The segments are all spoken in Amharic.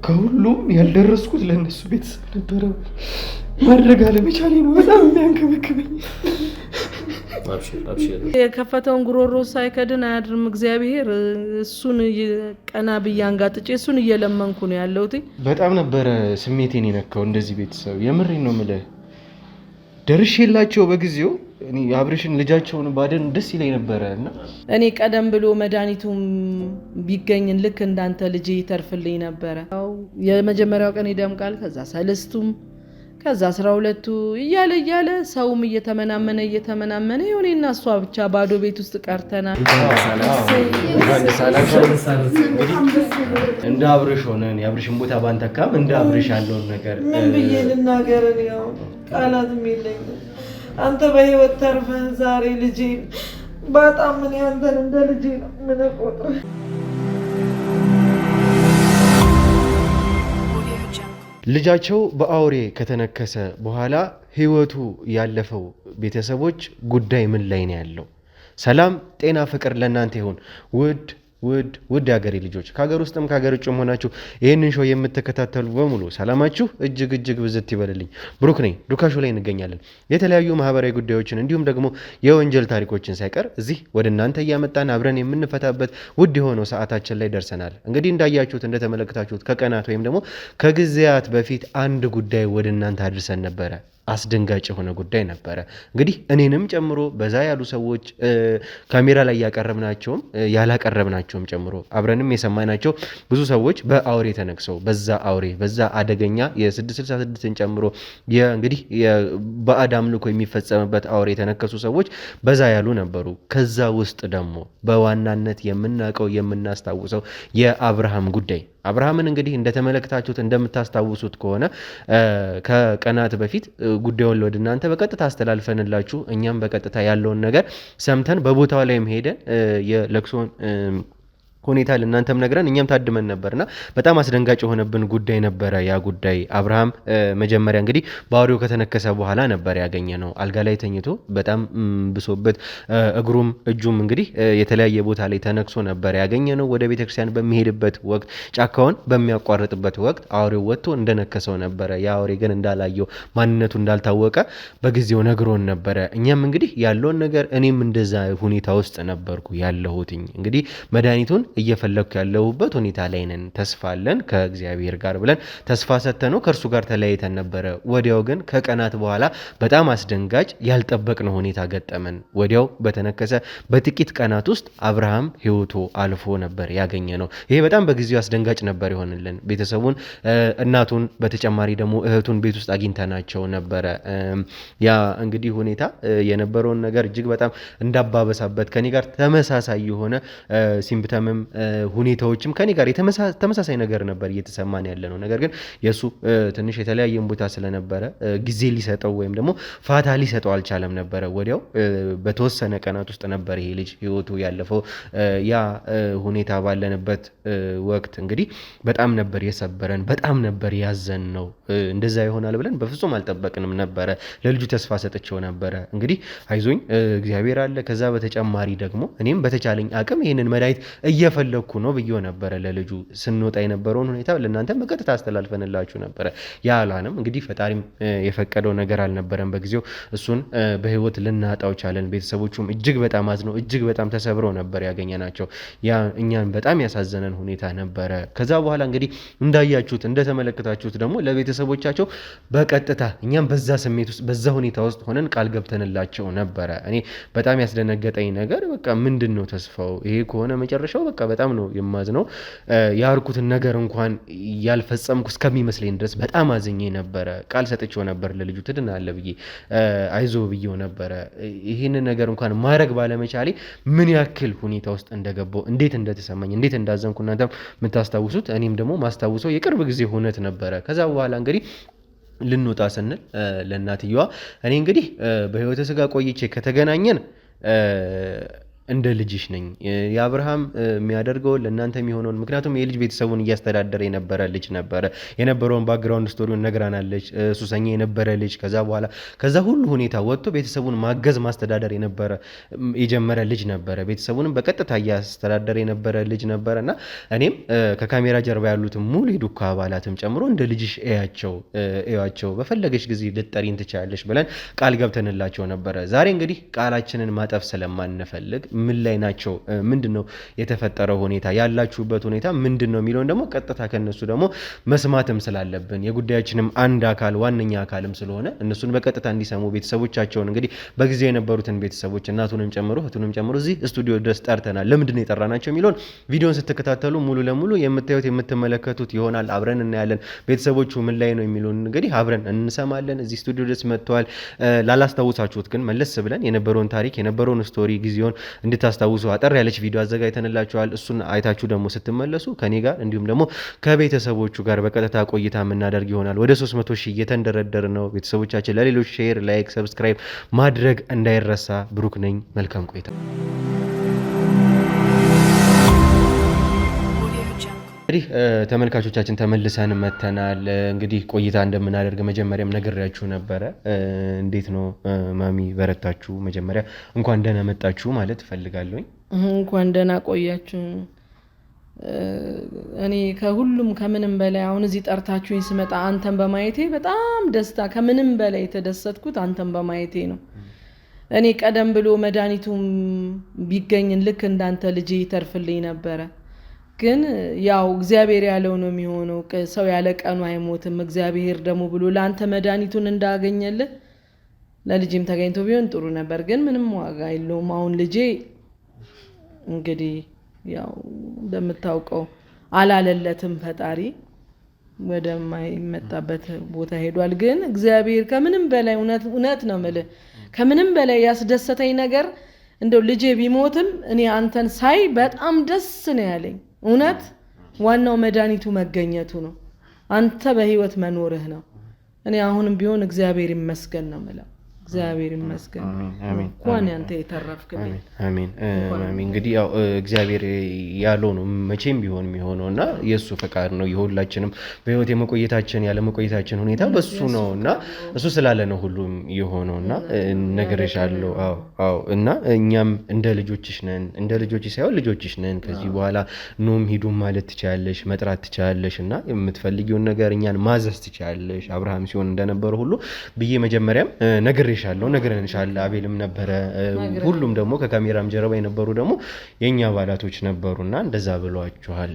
ከሁሉም ያልደረስኩት ለእነሱ ቤተሰብ ነበረ። ማድረግ አለመቻሌ ነው በጣም የሚያንከበክበኝ። የከፈተውን ጉሮሮ ሳይከድን አያድርም እግዚአብሔር። እሱን ቀና ብዬ አንጋጥጬ እሱን እየለመንኩ ነው ያለሁት። በጣም ነበረ ስሜቴን የነካው እንደዚህ ቤተሰብ። የምሬን ነው የምልህ። ደርሼላቸው በጊዜው አብርሽን ልጃቸውን ባደን ደስ ይለኝ ነበረ እና እኔ ቀደም ብሎ መድኃኒቱም ቢገኝን ልክ እንዳንተ ልጅ ይተርፍልኝ ነበረ። የመጀመሪያው ቀን ይደምቃል፣ ከዛ ሰለስቱም፣ ከዛ 12ቱ እያለ ሰውም እየተመናመነ እኔና እሷ ብቻ ባዶ ቤት ውስጥ ቀርተናል። እንደ አብርሽ ሆነን የአብርሽን ቦታ ባንተካም እንደ አብርሽ ያለውን ነገር ምን ብዬ ልናገርን? ያው ቃላትም የለኝም። አንተ በህይወት ተርፈህ ዛሬ ልጄ በጣም ምን ያንተን እንደ ልጄ ነው ምን ቆጥረ። ልጃቸው በአውሬ ከተነከሰ በኋላ ህይወቱ ያለፈው ቤተሰቦች ጉዳይ ምን ላይ ነው ያለው? ሰላም ጤና ፍቅር ለእናንተ ይሁን ውድ የሀገሬ ልጆች ከሀገር ውስጥም ከሀገር ውጭም ሆናችሁ ይህንን ሾው የምትከታተሉ በሙሉ ሰላማችሁ እጅግ ብዝት ይበልልኝ። ብሩክ ነኝ። ዱካሾ ላይ እንገኛለን። የተለያዩ ማህበራዊ ጉዳዮችን እንዲሁም ደግሞ የወንጀል ታሪኮችን ሳይቀር እዚህ ወደ እናንተ እያመጣን አብረን የምንፈታበት ውድ የሆነው ሰዓታችን ላይ ደርሰናል። እንግዲህ እንዳያችሁት እንደተመለከታችሁት ከቀናት ወይም ደግሞ ከጊዜያት በፊት አንድ ጉዳይ ወደ እናንተ አድርሰን ነበረ። አስደንጋጭ የሆነ ጉዳይ ነበረ። እንግዲህ እኔንም ጨምሮ በዛ ያሉ ሰዎች ካሜራ ላይ ያቀረብናቸውም ያላቀረብናቸውም ጨምሮ አብረንም የሰማናቸው ብዙ ሰዎች በአውሬ ተነክሰው በዛ አደገኛ የ666ን ጨምሮ እንግዲህ በባዕድ አምልኮ የሚፈጸምበት አውሬ የተነከሱ ሰዎች በዛ ያሉ ነበሩ። ከዛ ውስጥ ደግሞ በዋናነት የምናውቀው የምናስታውሰው የአብርሃም ጉዳይ አብርሃምን እንግዲህ እንደተመለከታችሁት እንደምታስታውሱት ከሆነ ከቀናት በፊት ጉዳዩን ወደ እናንተ በቀጥታ አስተላልፈንላችሁ እኛም በቀጥታ ያለውን ነገር ሰምተን በቦታው ላይም ሄደን የለቅሶን ሁኔታ ለእናንተም ነግረን እኛም ታድመን ነበርና በጣም አስደንጋጭ የሆነብን ጉዳይ ነበረ። ያ ጉዳይ አብርሃም መጀመሪያ እንግዲህ በአውሬው ከተነከሰ በኋላ ነበር ያገኘ ነው። አልጋ ላይ ተኝቶ በጣም ብሶበት እግሩም እጁም እንግዲህ የተለያየ ቦታ ላይ ተነክሶ ነበር ያገኘ ነው። ወደ ቤተክርስቲያን በሚሄድበት ወቅት ጫካውን በሚያቋርጥበት ወቅት አውሬው ወጥቶ እንደነከሰው ነበረ። ያ አውሬ ግን እንዳላየው ማንነቱ እንዳልታወቀ በጊዜው ነግሮን ነበረ። እኛም እንግዲህ ያለውን ነገር እኔም እንደዛ ሁኔታ ውስጥ ነበርኩ ያለሁትኝ እንግዲህ መድኃኒቱን እየፈለኩ ያለሁበት ሁኔታ ላይ ነን። ተስፋ አለን ከእግዚአብሔር ጋር ብለን ተስፋ ሰጥተነው ከእርሱ ጋር ተለያይተን ነበረ። ወዲያው ግን ከቀናት በኋላ በጣም አስደንጋጭ ያልጠበቅነው ሁኔታ ገጠመን። ወዲያው በተነከሰ በጥቂት ቀናት ውስጥ አብርሃም ህይወቱ አልፎ ነበር ያገኘ ነው። ይሄ በጣም በጊዜው አስደንጋጭ ነበር የሆነልን። ቤተሰቡን እናቱን፣ በተጨማሪ ደግሞ እህቱን ቤት ውስጥ አግኝተናቸው ነበረ። ያ እንግዲህ ሁኔታ የነበረውን ነገር እጅግ በጣም እንዳባበሳበት ከኔ ጋር ተመሳሳይ የሆነ ሲምፕተምም ሁኔታዎችም ከኔ ጋር ተመሳሳይ ነገር ነበር እየተሰማን ያለ ነው። ነገር ግን የሱ ትንሽ የተለያየን ቦታ ስለነበረ ጊዜ ሊሰጠው ወይም ደግሞ ፋታ ሊሰጠው አልቻለም ነበረ። ወዲያው በተወሰነ ቀናት ውስጥ ነበር ይሄ ልጅ ህይወቱ ያለፈው። ያ ሁኔታ ባለንበት ወቅት እንግዲህ በጣም ነበር የሰበረን፣ በጣም ነበር ያዘን ነው። እንደዛ ይሆናል ብለን በፍጹም አልጠበቅንም ነበረ። ለልጁ ተስፋ ሰጥቼው ነበረ። እንግዲህ አይዞኝ እግዚአብሔር አለ። ከዛ በተጨማሪ ደግሞ እኔም በተቻለኝ አቅም ይህንን መድኃኒት እየፈለግኩ ነው ብዬው ነበረ። ለልጁ ስንወጣ የነበረውን ሁኔታ ለእናንተ በቀጥታ አስተላልፈንላችሁ ነበረ። ያላንም እንግዲህ ፈጣሪም የፈቀደው ነገር አልነበረም በጊዜው። እሱን በህይወት ልናጣው ቻለን። ቤተሰቦቹም እጅግ በጣም አዝነው እጅግ በጣም ተሰብረው ነበር ያገኘናቸው። ያ እኛን በጣም ያሳዘነን ሁኔታ ነበረ። ከዛ በኋላ እንግዲህ እንዳያችሁት እንደተመለከታችሁት ደግሞ ለቤተሰቦቻቸው በቀጥታ እኛም በዛ ስሜት ውስጥ በዛ ሁኔታ ውስጥ ሆነን ቃል ገብተንላቸው ነበረ። እኔ በጣም ያስደነገጠኝ ነገር በቃ ምንድን ነው ተስፋው ይሄ ከሆነ መጨረሻው በቃ በጣም ነው የማዝነው። ያርኩትን ነገር እንኳን ያልፈጸምኩ እስከሚመስለኝ ድረስ በጣም አዝኜ ነበረ። ቃል ሰጥቼው ነበር ለልጁ ትድናለህ ብዬ አይዞ ብዬው ነበረ። ይህንን ነገር እንኳን ማድረግ ባለመቻሌ ምን ያክል ሁኔታ ውስጥ እንደገባው እንዴት እንደተሰማኝ እንዴት እንዳዘንኩ እናንተም የምታስታውሱት እኔም ደግሞ ማስታውሰው የቅርብ ጊዜ ሁነት ነበረ። ከዛ በኋላ እንግዲህ ልንወጣ ስንል ለእናትየዋ እኔ እንግዲህ በህይወተ ስጋ ቆይቼ ከተገናኘን እንደ ልጅሽ ነኝ። የአብርሃም የሚያደርገው ለእናንተ የሚሆነውን ምክንያቱም የልጅ ቤተሰቡን እያስተዳደረ የነበረ ልጅ ነበረ። የነበረውን ባክግራውንድ ስቶሪውን ነግራናለች። ሱሰኛ የነበረ ልጅ ከዛ ሁሉ ሁኔታ ወጥቶ ቤተሰቡን ማገዝ ማስተዳደር የጀመረ ልጅ ነበረ። ቤተሰቡንም በቀጥታ እያስተዳደረ የነበረ ልጅ ነበረ እና እኔም ከካሜራ ጀርባ ያሉትን ሙሉ የዱካ አባላትም ጨምሮ እንደ ልጅሽ እያቸው በፈለገች ጊዜ ልጠሪን ትችላለች ብለን ቃል ገብተንላቸው ነበረ። ዛሬ እንግዲህ ቃላችንን ማጠፍ ስለማንፈልግ ምን ላይ ናቸው፣ ምንድነው የተፈጠረው ሁኔታ፣ ያላችሁበት ሁኔታ ምንድነው የሚለውን ደግሞ ቀጥታ ከነሱ ደግሞ መስማትም ስላለብን የጉዳያችንም አንድ አካል ዋነኛ አካልም ስለሆነ እነሱን በቀጥታ እንዲሰሙ ቤተሰቦቻቸውን እንግዲህ በጊዜ የነበሩትን ቤተሰቦች እናቱንም ጨምሮ እህቱንም ጨምሮ እዚህ ስቱዲዮ ድረስ ጠርተናል። ለምንድነው የጠራናቸው የሚለውን ቪዲዮን ስትከታተሉ ሙሉ ለሙሉ የምታዩት የምትመለከቱት ይሆናል። አብረን እናያለን። ቤተሰቦቹ ምን ላይ ነው የሚለውን እንግዲህ አብረን እንሰማለን። እዚህ ስቱዲዮ ድረስ መጥተዋል። ላላስታውሳችሁት ግን መለስ ብለን የነበረውን ታሪክ የነበረውን ስቶሪ ጊዜውን እንድታስታውሱ አጠር ያለች ቪዲዮ አዘጋጅተንላችኋል። እሱን አይታችሁ ደግሞ ስትመለሱ ከኔ ጋር እንዲሁም ደግሞ ከቤተሰቦቹ ጋር በቀጥታ ቆይታ የምናደርግ ይሆናል። ወደ 300 ሺህ እየተንደረደር ነው። ቤተሰቦቻችን ለሌሎች ሼር፣ ላይክ፣ ሰብስክራይብ ማድረግ እንዳይረሳ። ብሩክ ነኝ። መልካም ቆይታ። እንግዲህ ተመልካቾቻችን ተመልሰን መተናል። እንግዲህ ቆይታ እንደምናደርግ መጀመሪያም ነግሬያችሁ ነበረ። እንዴት ነው ማሚ በረታችሁ? መጀመሪያ እንኳን ደህና መጣችሁ ማለት እፈልጋለሁኝ። እንኳን ደህና ቆያችሁ። እኔ ከሁሉም ከምንም በላይ አሁን እዚህ ጠርታችሁኝ ስመጣ አንተን በማየቴ በጣም ደስታ፣ ከምንም በላይ የተደሰትኩት አንተን በማየቴ ነው። እኔ ቀደም ብሎ መድኃኒቱም ቢገኝን ልክ እንዳንተ ልጄ ይተርፍልኝ ነበረ። ግን ያው እግዚአብሔር ያለው ነው የሚሆነው። ሰው ያለ ቀኑ አይሞትም። እግዚአብሔር ደግሞ ብሎ ለአንተ መድኃኒቱን እንዳገኘልህ ለልጅም ተገኝቶ ቢሆን ጥሩ ነበር። ግን ምንም ዋጋ የለውም። አሁን ልጄ እንግዲህ ያው እንደምታውቀው አላለለትም። ፈጣሪ ወደማይመጣበት ቦታ ሄዷል። ግን እግዚአብሔር ከምንም በላይ እውነት ነው የምልህ ከምንም በላይ ያስደሰተኝ ነገር እንደው ልጄ ቢሞትም እኔ አንተን ሳይ በጣም ደስ ነው ያለኝ። እውነት ዋናው መድኃኒቱ መገኘቱ ነው። አንተ በህይወት መኖርህ ነው። እኔ አሁንም ቢሆን እግዚአብሔር ይመስገን ነው የምለው። እግዚአብሔር ይመስገን። እንኳን አንተ የተረፍክልኝ። አሜን አሜን። እንግዲህ ያው እግዚአብሔር ያለው ነው መቼም ቢሆን የሚሆነውና የሱ ፈቃድ ነው። የሁላችንም በህይወት የመቆየታችን ያለ መቆየታችን ሁኔታ በሱ ነውና እሱ ስላለ ነው ሁሉም የሆነውና ነግሬሻለሁ። አዎ እና እኛም እንደ ልጆችሽ ነን። እንደ ልጆችሽ ሳይሆን ልጆችሽ ነን። ከዚህ በኋላ ኑም ሂዱም ማለት ትችያለሽ፣ መጥራት ትችያለሽና የምትፈልጊውን ነገር እኛን ማዘዝ ትችያለሽ። አብርሃም ሲሆን እንደነበረ ሁሉ ብዬ መጀመሪያም ነግሬንሻለሁ። አቤልም ነበረ፣ ሁሉም ደግሞ ከካሜራም ጀርባ የነበሩ ደግሞ የኛ አባላቶች ነበሩና እንደዛ ብሏችኋል።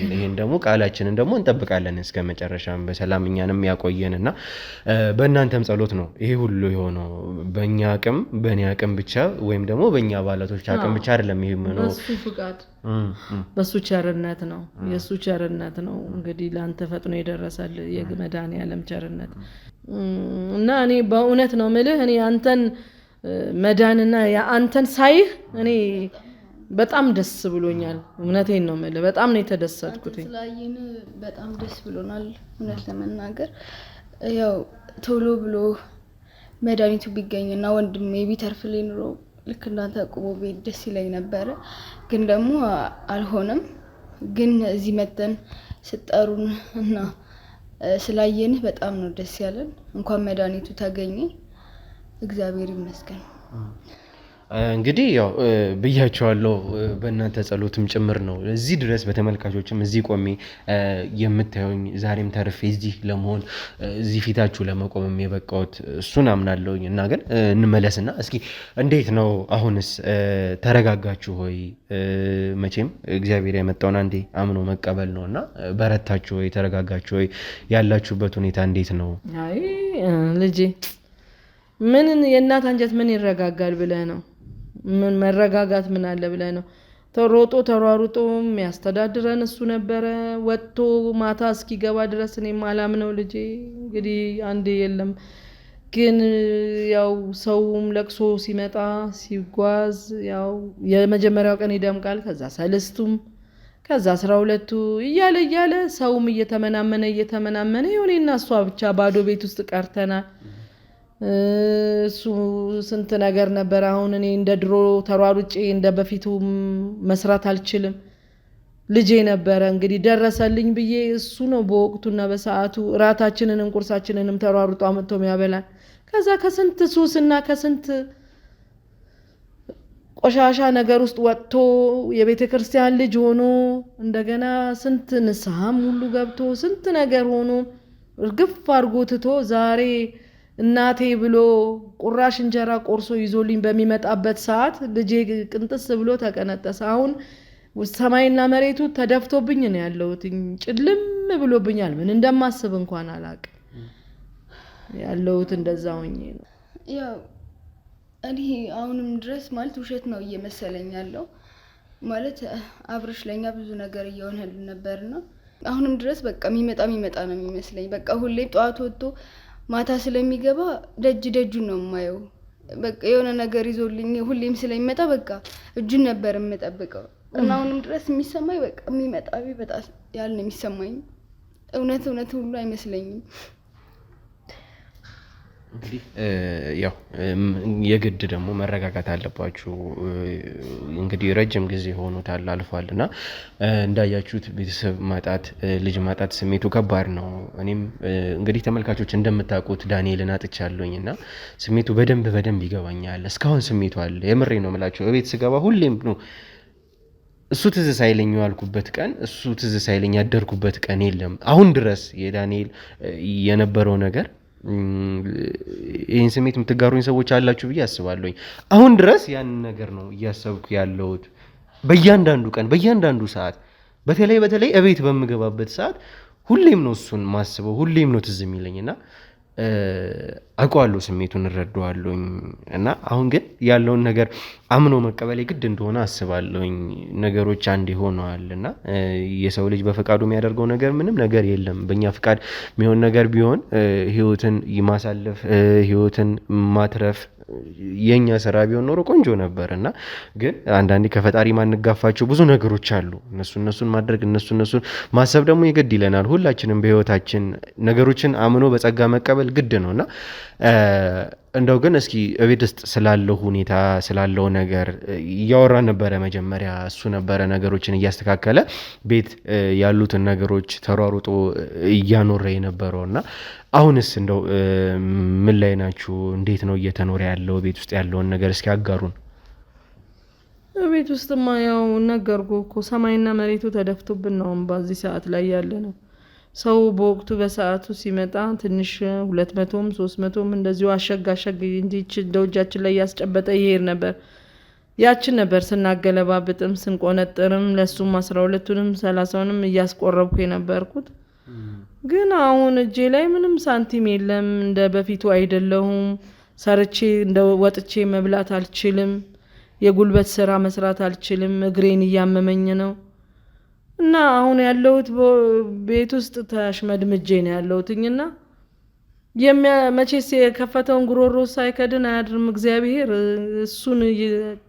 ይሄን ደግሞ ቃላችንን ደግሞ እንጠብቃለን እስከ መጨረሻም በሰላም እኛንም ያቆየንና በእናንተም ጸሎት ነው ይሄ ሁሉ የሆነው። በእኛ አቅም በእኔ አቅም ብቻ ወይም ደግሞ በእኛ አባላቶች አቅም ብቻ አይደለም። ይሄ ነው በሱ ፍቃድ በሱ ቸርነት ነው። የሱ ቸርነት ነው እንግዲህ ለአንተ ፈጥኖ የደረሰል የመድኃኒዓለም ቸርነት እና እኔ በእውነት ነው የምልህ እኔ አንተን መዳንና አንተን ሳይህ እኔ በጣም ደስ ብሎኛል። እውነቴን ነው የምልህ በጣም ነው የተደሰትኩት። ስላየን በጣም ደስ ብሎናል። እውነት ለመናገር ያው ቶሎ ብሎ መድኃኒቱ ቢገኝና ወንድሜ ቢተርፍልኝ ኑሮ ልክ እንዳንተ ቆሞ ቤት ደስ ይለኝ ነበረ። ግን ደግሞ አልሆነም። ግን እዚህ መተን ስጠሩን እና ስላየንህ በጣም ነው ደስ ያለን። እንኳን መድኃኒቱ ተገኘ። እግዚአብሔር ይመስገን። እንግዲህ ያው ብያቸዋለሁ በእናንተ ጸሎትም ጭምር ነው እዚህ ድረስ በተመልካቾችም እዚህ ቆሜ የምታዩኝ ዛሬም ተርፌ እዚህ ለመሆን እዚህ ፊታችሁ ለመቆምም የበቃሁት እሱን አምናለሁኝ። እና ግን እንመለስና እስኪ እንዴት ነው አሁንስ ተረጋጋችሁ ሆይ? መቼም እግዚአብሔር ያመጣውን አንዴ አምኖ መቀበል ነውና በረታችሁ ሆይ? ተረጋጋችሁ ሆይ? ያላችሁበት ሁኔታ እንዴት ነው? አይ ልጄ ምን የእናት አንጀት ምን ይረጋጋል ብለህ ነው? ምን መረጋጋት ምን አለ ብለህ ነው? ተሯሩጦ የሚያስተዳድረን እሱ ነበረ። ወጥቶ ማታ እስኪገባ ድረስ እኔም አላምነው ልጄ እንግዲህ አንዴ የለም። ግን ያው ሰውም ለቅሶ ሲመጣ ሲጓዝ ያው የመጀመሪያው ቀን ይደምቃል። ከዛ ሰልስቱም ከዛ 12ቱ እያለ ሰውም እየተመናመነ የሆነና እሷ ብቻ ባዶ ቤት ውስጥ ቀርተናል። እሱ ስንት ነገር ነበር። አሁን እኔ እንደ ድሮ ተሯሩጬ እንደ በፊቱ መስራት አልችልም። ልጄ ነበረ እንግዲህ ደረሰልኝ ብዬ እሱ ነው በወቅቱና በሰዓቱ ራታችንንም ቁርሳችንንም ተሯሩጦ አመጥቶ የሚያበላን። ከዛ ከስንት ሱስና ከስንት ቆሻሻ ነገር ውስጥ ወጥቶ የቤተ ክርስቲያን ልጅ ሆኖ እንደገና ስንት ንስሐም ሁሉ ገብቶ ስንት ነገር ሆኖ እርግፍ አድርጎ ትቶ ዛሬ እናቴ ብሎ ቁራሽ እንጀራ ቆርሶ ይዞልኝ በሚመጣበት ሰዓት ልጄ ቅንጥስ ብሎ ተቀነጠሰ። አሁን ሰማይና መሬቱ ተደፍቶብኝ ነው ያለሁት። ጭልም ብሎብኛል። ምን እንደማስብ እንኳን አላውቅም። ያለሁት እንደዛ ሆኜ ነው። ያው እኔ አሁንም ድረስ ማለት ውሸት ነው እየመሰለኝ ያለው ማለት አብርሽ ለኛ ብዙ ነገር እየሆነልን ነበርና አሁንም ድረስ በቃ የሚመጣ ነው የሚመስለኝ። በቃ ሁሌም ጠዋት ወጥቶ ማታ ስለሚገባ ደጁን ነው የማየው። በቃ የሆነ ነገር ይዞልኝ ሁሌም ስለሚመጣ በቃ እጁን ነበር የምጠብቀው እና አሁንም ድረስ የሚሰማኝ በቃ የሚመጣ ያልን የሚሰማኝ እውነት ሁሉ አይመስለኝም። እንግዲህ ያው የግድ ደግሞ መረጋጋት አለባችሁ። እንግዲህ ረጅም ጊዜ ሆኖታል አልፏል እና እንዳያችሁት ቤተሰብ ማጣት ልጅ ማጣት ስሜቱ ከባድ ነው። እኔም እንግዲህ ተመልካቾች እንደምታውቁት ዳንኤልን አጥቻለሁኝ እና ስሜቱ በደንብ ይገባኛል። እስካሁን ስሜቱ አለ። የምሬ ነው የምላችሁ። በቤት ስገባ ሁሌም ነው እሱ ትዝ ሳይለኝ ያልኩበት ቀን እሱ ትዝ ሳይለኝ ያደርኩበት ቀን የለም። አሁን ድረስ የዳንኤል የነበረው ነገር ይህን ስሜት የምትጋሩኝ ሰዎች አላችሁ ብዬ አስባለሁኝ። አሁን ድረስ ያንን ነገር ነው እያሰብኩ ያለሁት በእያንዳንዱ ቀን በእያንዳንዱ ሰዓት። በተለይ እቤት በምገባበት ሰዓት ሁሌም ነው እሱን ማስበው፣ ሁሌም ነው ትዝ የሚለኝ እና አውቀዋለሁ፣ ስሜቱን እረዳዋለሁኝ እና አሁን ግን ያለውን ነገር አምኖ መቀበል ግድ እንደሆነ አስባለሁኝ። ነገሮች አንድ ሆነዋል እና የሰው ልጅ በፈቃዱ የሚያደርገው ነገር ምንም ነገር የለም። በእኛ ፈቃድ የሚሆን ነገር ቢሆን ህይወትን ማሳለፍ ህይወትን ማትረፍ የኛ ስራ ቢሆን ኖሮ ቆንጆ ነበር እና ግን አንዳንዴ ከፈጣሪ ማንጋፋቸው ብዙ ነገሮች አሉ። እነሱን ማድረግ እነሱን ማሰብ ደግሞ ይግድ ይለናል። ሁላችንም በህይወታችን ነገሮችን አምኖ በጸጋ መቀበል ግድ ነውና እንደው ግን እስኪ እቤት ውስጥ ስላለው ሁኔታ ስላለው ነገር እያወራን ነበረ። መጀመሪያ እሱ ነበረ ነገሮችን እያስተካከለ ቤት ያሉትን ነገሮች ተሯሩጦ እያኖረ የነበረውና አሁንስ እንደው ምን ላይ ናችሁ? እንዴት ነው እየተኖረ ያለው? ቤት ውስጥ ያለውን ነገር እስኪ አጋሩን። ቤት ውስጥማ ያው ነገርኩህ እኮ ሰማይና መሬቱ ተደፍቶብን ነው በዚህ ሰዓት ላይ ያለ ነው። ሰው በወቅቱ በሰዓቱ ሲመጣ ትንሽ 200ም 300ም እንደዚሁ አሸግ እንጂ ደውጃችን ላይ ያስጨበጠ ይሄድ ነበር። ያችን ነበር ስናገለባብጥም ስንቆነጥርም ለሱም 12ቱንም 30ንም እያስቆረብኩ የነበርኩት። ግን አሁን እጄ ላይ ምንም ሳንቲም የለም። እንደ በፊቱ አይደለሁም። ሰርቼ እንደ ወጥቼ መብላት አልችልም። የጉልበት ስራ መስራት አልችልም። እግሬን እያመመኝ ነው እና አሁን ያለሁት ቤት ውስጥ ተሽመድምጄ ነው ያለሁትኝና መቼስ የከፈተውን ጉሮሮ ሳይከድን አያድርም እግዚአብሔር። እሱን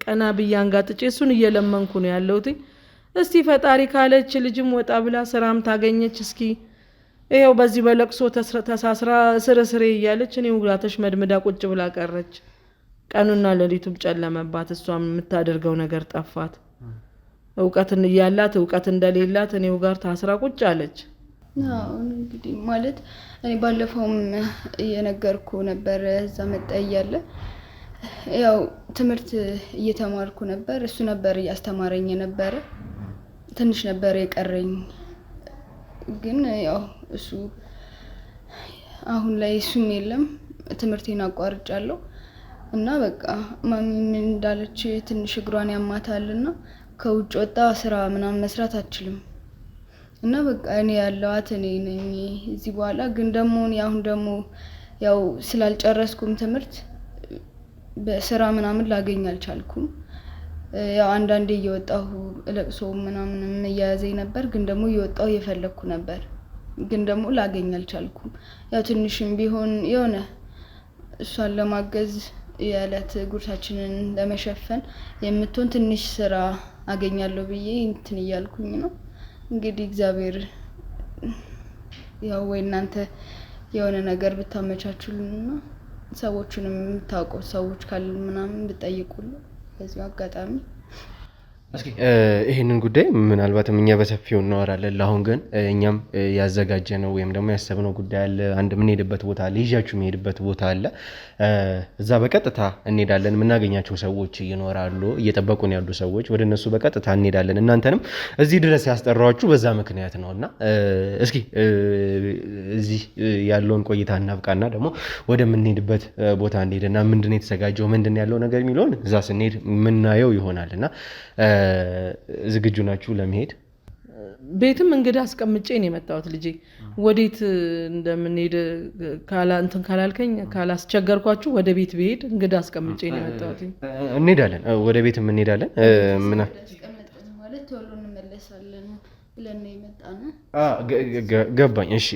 ቀና ብዬ አንጋጥጬ እሱን እየለመንኩ ነው ያለሁትኝ። እስቲ ፈጣሪ ካለች ልጅም ወጣ ብላ ስራም ታገኘች እስኪ ይሄው በዚህ በለቅሶ ተሳስራ ስርስሬ እያለች እኔው ጋር ተሽመድምዳ ቁጭ ብላ ቀረች። ቀኑና ሌሊቱም ጨለመባት። እሷም የምታደርገው ነገር ጠፋት። እውቀትን እያላት እውቀት እንደሌላት እኔው ጋር ታስራ ቁጭ አለች። እንግዲህ ማለት እኔ ባለፈውም እየነገርኩ ነበር። እዛ መጣ እያለ ያው ትምህርት እየተማርኩ ነበር። እሱ ነበር እያስተማረኝ ነበር። ትንሽ ነበር የቀረኝ ግን ያው እሱ አሁን ላይ እሱም የለም። ትምህርቴን አቋርጫለሁ እና በቃ ማሚ ምን እንዳለች ትንሽ እግሯን ያማታልና ከውጭ ወጣ ስራ ምናምን መስራት አትችልም እና በቃ እኔ ያለዋት እኔ ነኝ እዚህ በኋላ። ግን ደግሞ አሁን ደግሞ ያው ስላልጨረስኩም ትምህርት በስራ ምናምን ላገኝ አልቻልኩም። ያው አንዳንዴ እየወጣሁ ለቅሶ ምናምንም እያያዘኝ ነበር። ግን ደግሞ እየወጣሁ እየፈለኩ ነበር። ግን ደግሞ ላገኝ አልቻልኩም። ያው ትንሽም ቢሆን የሆነ እሷን ለማገዝ የዕለት ጉርሳችንን ለመሸፈን የምትሆን ትንሽ ስራ አገኛለሁ ብዬ እንትን እያልኩኝ ነው። እንግዲህ እግዚአብሔር ያው ወይ እናንተ የሆነ ነገር ብታመቻቹልን ነው። ሰዎችንም የምታውቁት ሰዎች ካሉ ምናምን ብትጠይቁሉ በዚሁ አጋጣሚ። እስኪ ይሄንን ጉዳይ ምናልባትም እኛ በሰፊው እናወራለን። ለአሁን ግን እኛም ያዘጋጀነው ወይም ደግሞ ያሰብነው ጉዳይ አለ። አንድ የምንሄድበት ቦታ አለ፣ ይዣችሁ የሚሄድበት ቦታ አለ። እዛ በቀጥታ እንሄዳለን። የምናገኛቸው ሰዎች ይኖራሉ፣ እየጠበቁን ያሉ ሰዎች፣ ወደ እነሱ በቀጥታ እንሄዳለን። እናንተንም እዚህ ድረስ ያስጠራችሁ በዛ ምክንያት ነው እና እስኪ እዚህ ያለውን ቆይታ እናብቃና ደግሞ ወደምንሄድበት ቦታ እንሄድና ምንድን የተዘጋጀው ምንድን ያለው ነገር የሚለውን እዛ ስንሄድ የምናየው ይሆናል እና ዝግጁ ናችሁ ለመሄድ? ቤትም እንግዳ አስቀምጬ ነው የመጣሁት። ልጄ ወዴት እንደምንሄድ እንትን ካላልከኝ ካላስቸገርኳችሁ ወደ ቤት ብሄድ እንግዳ አስቀምጬ ነው የመጣሁት። እንሄዳለን፣ ወደ ቤትም እንሄዳለን። ምን ማለት ቶሎ እንመለሳለን ብለን ነው የመጣነው። ገባኝ። እሺ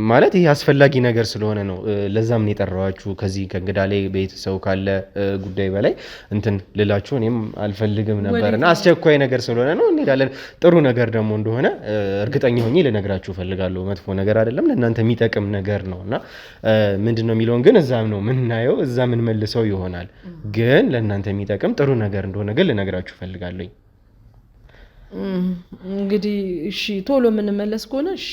ማለት ይሄ አስፈላጊ ነገር ስለሆነ ነው። ለዛም ነው የጠራኋችሁ። ከዚህ ከእንግዳ ላይ ቤት ሰው ካለ ጉዳይ በላይ እንትን ልላችሁ እኔም አልፈልግም ነበርና አስቸኳይ ነገር ስለሆነ ነው። እንሄዳለን። ጥሩ ነገር ደግሞ እንደሆነ እርግጠኛ ሆኜ ልነግራችሁ እፈልጋለሁ። መጥፎ ነገር አይደለም፣ ለእናንተ የሚጠቅም ነገር ነው እና ምንድን ነው የሚለውን ግን እዛም ነው የምናየው፣ እዛ የምንመልሰው ይሆናል። ግን ለእናንተ የሚጠቅም ጥሩ ነገር እንደሆነ ግን ልነግራችሁ እፈልጋለሁ። እንግዲህ እሺ ቶሎ የምንመለስ ከሆነ እሺ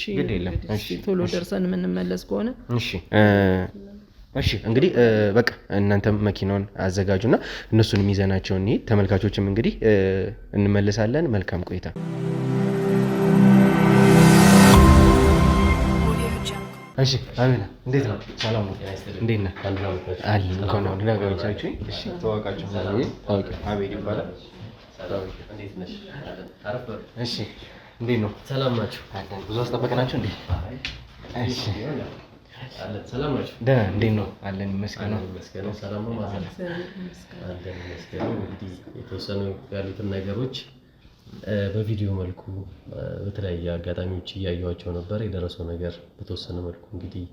ቶሎ ደርሰን የምንመለስ ከሆነ እሺ እንግዲህ በቃ እናንተም መኪናውን አዘጋጁና እነሱንም ይዘናቸው እንሂድ። ተመልካቾችም እንግዲህ እንመለሳለን። መልካም ቆይታ። እሺ አሜና፣ እንዴት ነው? ሰላም ነው? እንዴት ነህ? አለ እንኳን ነው ደጋጋቻችሁ። እሺ ተዋቃችሁ ነው። አቤል ይባላል። እሺ እንዴት ነው? ሰላም ናችሁ? ብዙ አስጠበቅናችሁ እንዴ? እሺ ሰላም ናችሁ? ደህና እንዴት ነው? አለን ይመስገን ነው። ሰላም ነው ማለት ነው። አለን ይመስገን ነው። እንግዲህ የተወሰኑ ያሉትን ነገሮች በቪዲዮ መልኩ በተለያየ አጋጣሚዎች እያየኋቸው ነበር። የደረሰው ነገር በተወሰነ መልኩ እንግዲህ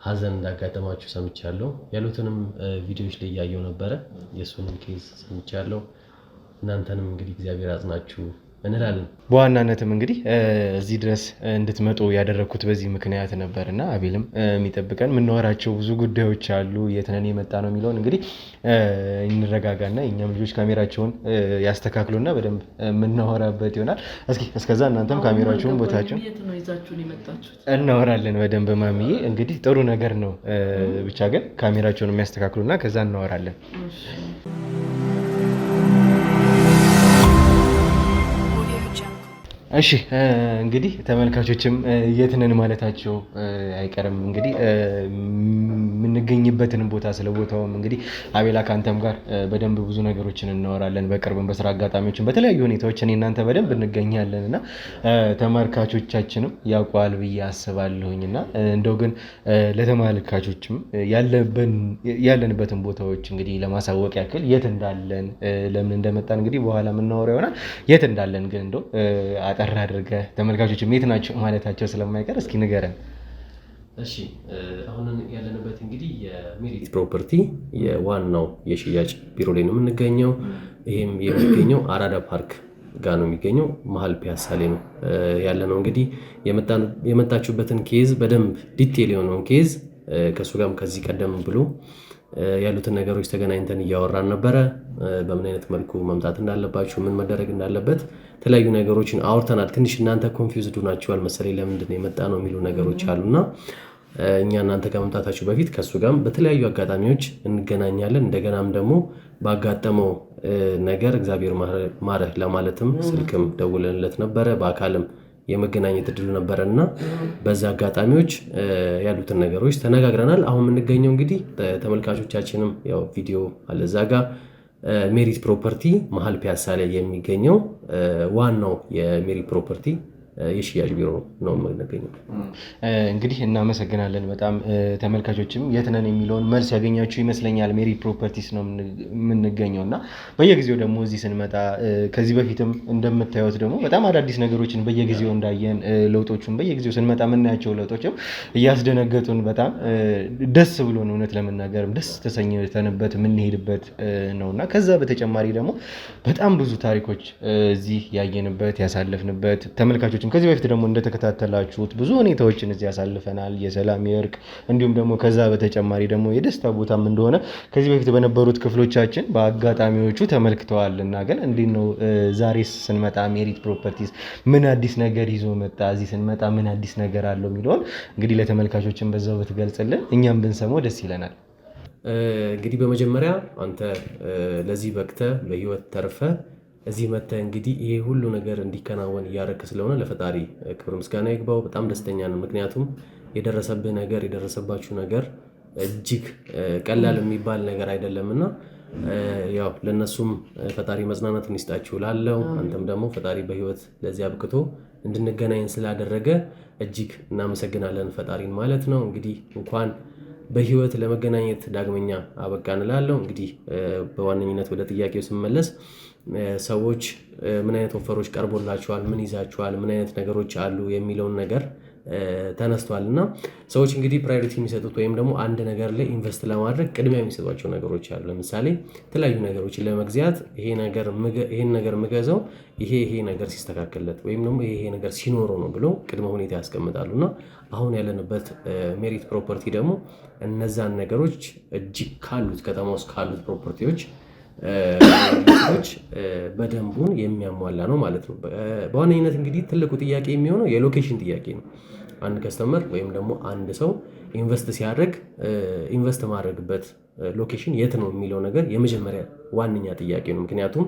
ሀዘን እንዳጋጠማችሁ ሰምቻለሁ። ያሉትንም ቪዲዮዎች ላይ እያየሁ ነበረ። የእሱንም ኬዝ ሰምቻለሁ። እናንተንም እንግዲህ እግዚአብሔር ያጽናችሁ እንላለን። በዋናነትም እንግዲህ እዚህ ድረስ እንድትመጡ ያደረግኩት በዚህ ምክንያት ነበርና አቤልም የሚጠብቀን የምናወራቸው ብዙ ጉዳዮች አሉ። የት ነን የመጣ ነው የሚለውን እንግዲህ እንረጋጋና የእኛም ልጆች ካሜራቸውን ያስተካክሉና በደንብ የምናወራበት ይሆናል። እስኪ እስከዛ እናንተም ካሜራቸውን ቦታቸውን እናወራለን በደንብ። ማሚዬ እንግዲህ ጥሩ ነገር ነው። ብቻ ግን ካሜራቸውን የሚያስተካክሉና ከዛ እናወራለን። እሺ እንግዲህ ተመልካቾችም የት ነን ማለታቸው አይቀርም። እንግዲህ የምንገኝበትን ቦታ ስለ ቦታውም እንግዲህ አቤላ ካንተም ጋር በደንብ ብዙ ነገሮችን እናወራለን። በቅርብም በስራ አጋጣሚዎችን በተለያዩ ሁኔታዎች እኔ እናንተ በደንብ እንገኛለን እና ተመልካቾቻችንም ያውቋል ብዬ አስባለሁኝ እና እንደው ግን ለተመልካቾችም ያለንበትን ቦታዎች እንግዲህ ለማሳወቅ ያክል የት እንዳለን ለምን እንደመጣን እንግዲህ በኋላ የምናወራው ይሆናል። የት እንዳለን ግን እንደው አጠር አድርገህ ተመልካቾች የት ናቸው ማለታቸው ስለማይቀር እስኪ ንገረን። እሺ አሁን ያለንበት እንግዲህ የሜሪት ፕሮፐርቲ የዋናው የሽያጭ ቢሮ ላይ ነው የምንገኘው። ይሄም የሚገኘው አራዳ ፓርክ ጋር ነው የሚገኘው፣ መሀል ፒያሳ ላይ ነው ያለነው። እንግዲህ የመጣችሁበትን ኬዝ በደንብ ዲቴል የሆነውን ኬዝ ከሱ ጋርም ከዚህ ቀደም ብሎ ያሉትን ነገሮች ተገናኝተን እያወራን ነበረ። በምን አይነት መልኩ መምጣት እንዳለባችሁ፣ ምን መደረግ እንዳለበት የተለያዩ ነገሮችን አውርተናል። ትንሽ እናንተ ኮንፊውዝድ ናችኋል መሰለኝ ለምንድን ነው የመጣ ነው የሚሉ ነገሮች አሉና እኛ እናንተ ከመምጣታችሁ በፊት ከሱ ጋርም በተለያዩ አጋጣሚዎች እንገናኛለን። እንደገናም ደግሞ ባጋጠመው ነገር እግዚአብሔር ማረህ ለማለትም ስልክም ደውለንለት ነበረ። በአካልም የመገናኘት እድሉ ነበረና በዛ አጋጣሚዎች ያሉትን ነገሮች ተነጋግረናል። አሁን የምንገኘው እንግዲህ ተመልካቾቻችንም ያው ቪዲዮ አለ እዛ ጋር ሜሪት ፕሮፐርቲ መሀል ፒያሳ ላይ የሚገኘው ዋናው የሜሪት ፕሮፐርቲ የሽያጭ ቢሮ ነው የምንገኘው። እንግዲህ እናመሰግናለን በጣም ተመልካቾችም የት ነን የሚለውን መልስ ያገኛችሁ ይመስለኛል። ሜሪት ፕሮፐርቲስ ነው የምንገኘው እና በየጊዜው ደግሞ እዚህ ስንመጣ ከዚህ በፊትም እንደምታዩት ደግሞ በጣም አዳዲስ ነገሮችን በየጊዜው እንዳየን ለውጦቹን በየጊዜው ስንመጣ የምናያቸው ለውጦችም እያስደነገጡን በጣም ደስ ብሎን እውነት ለመናገርም ደስ ተሰኝተንበት የምንሄድበት ነው እና ከዛ በተጨማሪ ደግሞ በጣም ብዙ ታሪኮች እዚህ ያየንበት ያሳለፍንበት ተመልካቾች ተመልካቾቻችን ከዚህ በፊት ደግሞ እንደተከታተላችሁት ብዙ ሁኔታዎችን እዚህ ያሳልፈናል። የሰላም የእርቅ እንዲሁም ደግሞ ከዛ በተጨማሪ ደግሞ የደስታ ቦታም እንደሆነ ከዚህ በፊት በነበሩት ክፍሎቻችን በአጋጣሚዎቹ ተመልክተዋል እና ግን እንዴት ነው ዛሬ ስንመጣ ሜሪት ፕሮፐርቲስ ምን አዲስ ነገር ይዞ መጣ፣ እዚህ ስንመጣ ምን አዲስ ነገር አለው የሚለውን እንግዲህ ለተመልካቾችን በዛው ብትገልጽልን እኛም ብንሰማው ደስ ይለናል። እንግዲህ በመጀመሪያ አንተ ለዚህ በቅተህ በህይወት ተርፈህ እዚህ መጥተህ እንግዲህ ይሄ ሁሉ ነገር እንዲከናወን እያደረግህ ስለሆነ ለፈጣሪ ክብር ምስጋና ይግባው። በጣም ደስተኛ ነው። ምክንያቱም የደረሰብህ ነገር የደረሰባችሁ ነገር እጅግ ቀላል የሚባል ነገር አይደለምና ያው ለነሱም ፈጣሪ መጽናናቱን ይስጣችሁ እላለሁ። አንተም ደግሞ ፈጣሪ በህይወት ለዚህ አብቅቶ እንድንገናኝ ስላደረገ እጅግ እናመሰግናለን ፈጣሪን ማለት ነው። እንግዲህ እንኳን በህይወት ለመገናኘት ዳግመኛ አበቃን እላለሁ። እንግዲህ በዋነኝነት ወደ ጥያቄው ስመለስ ሰዎች ምን አይነት ኦፈሮች ቀርቦላቸዋል፣ ምን ይዛቸዋል፣ ምን አይነት ነገሮች አሉ የሚለውን ነገር ተነስቷል እና ሰዎች እንግዲህ ፕራዮሪቲ የሚሰጡት ወይም ደግሞ አንድ ነገር ላይ ኢንቨስት ለማድረግ ቅድሚያ የሚሰጧቸው ነገሮች አሉ። ለምሳሌ የተለያዩ ነገሮችን ለመግዛት ይሄን ነገር ምገዛው ይሄ ነገር ሲስተካከልለት ወይም ደግሞ ይሄ ነገር ሲኖረው ነው ብለው ቅድመ ሁኔታ ያስቀምጣሉ እና አሁን ያለንበት ሜሪት ፕሮፐርቲ ደግሞ እነዛን ነገሮች እጅግ ካሉት ከተማ ውስጥ ካሉት ፕሮፐርቲዎች በደንቡን የሚያሟላ ነው ማለት ነው። በዋነኝነት እንግዲህ ትልቁ ጥያቄ የሚሆነው የሎኬሽን ጥያቄ ነው። አንድ ከስተመር ወይም ደግሞ አንድ ሰው ኢንቨስት ሲያደርግ ኢንቨስት ማድረግበት ሎኬሽን የት ነው የሚለው ነገር የመጀመሪያ ዋነኛ ጥያቄ ነው። ምክንያቱም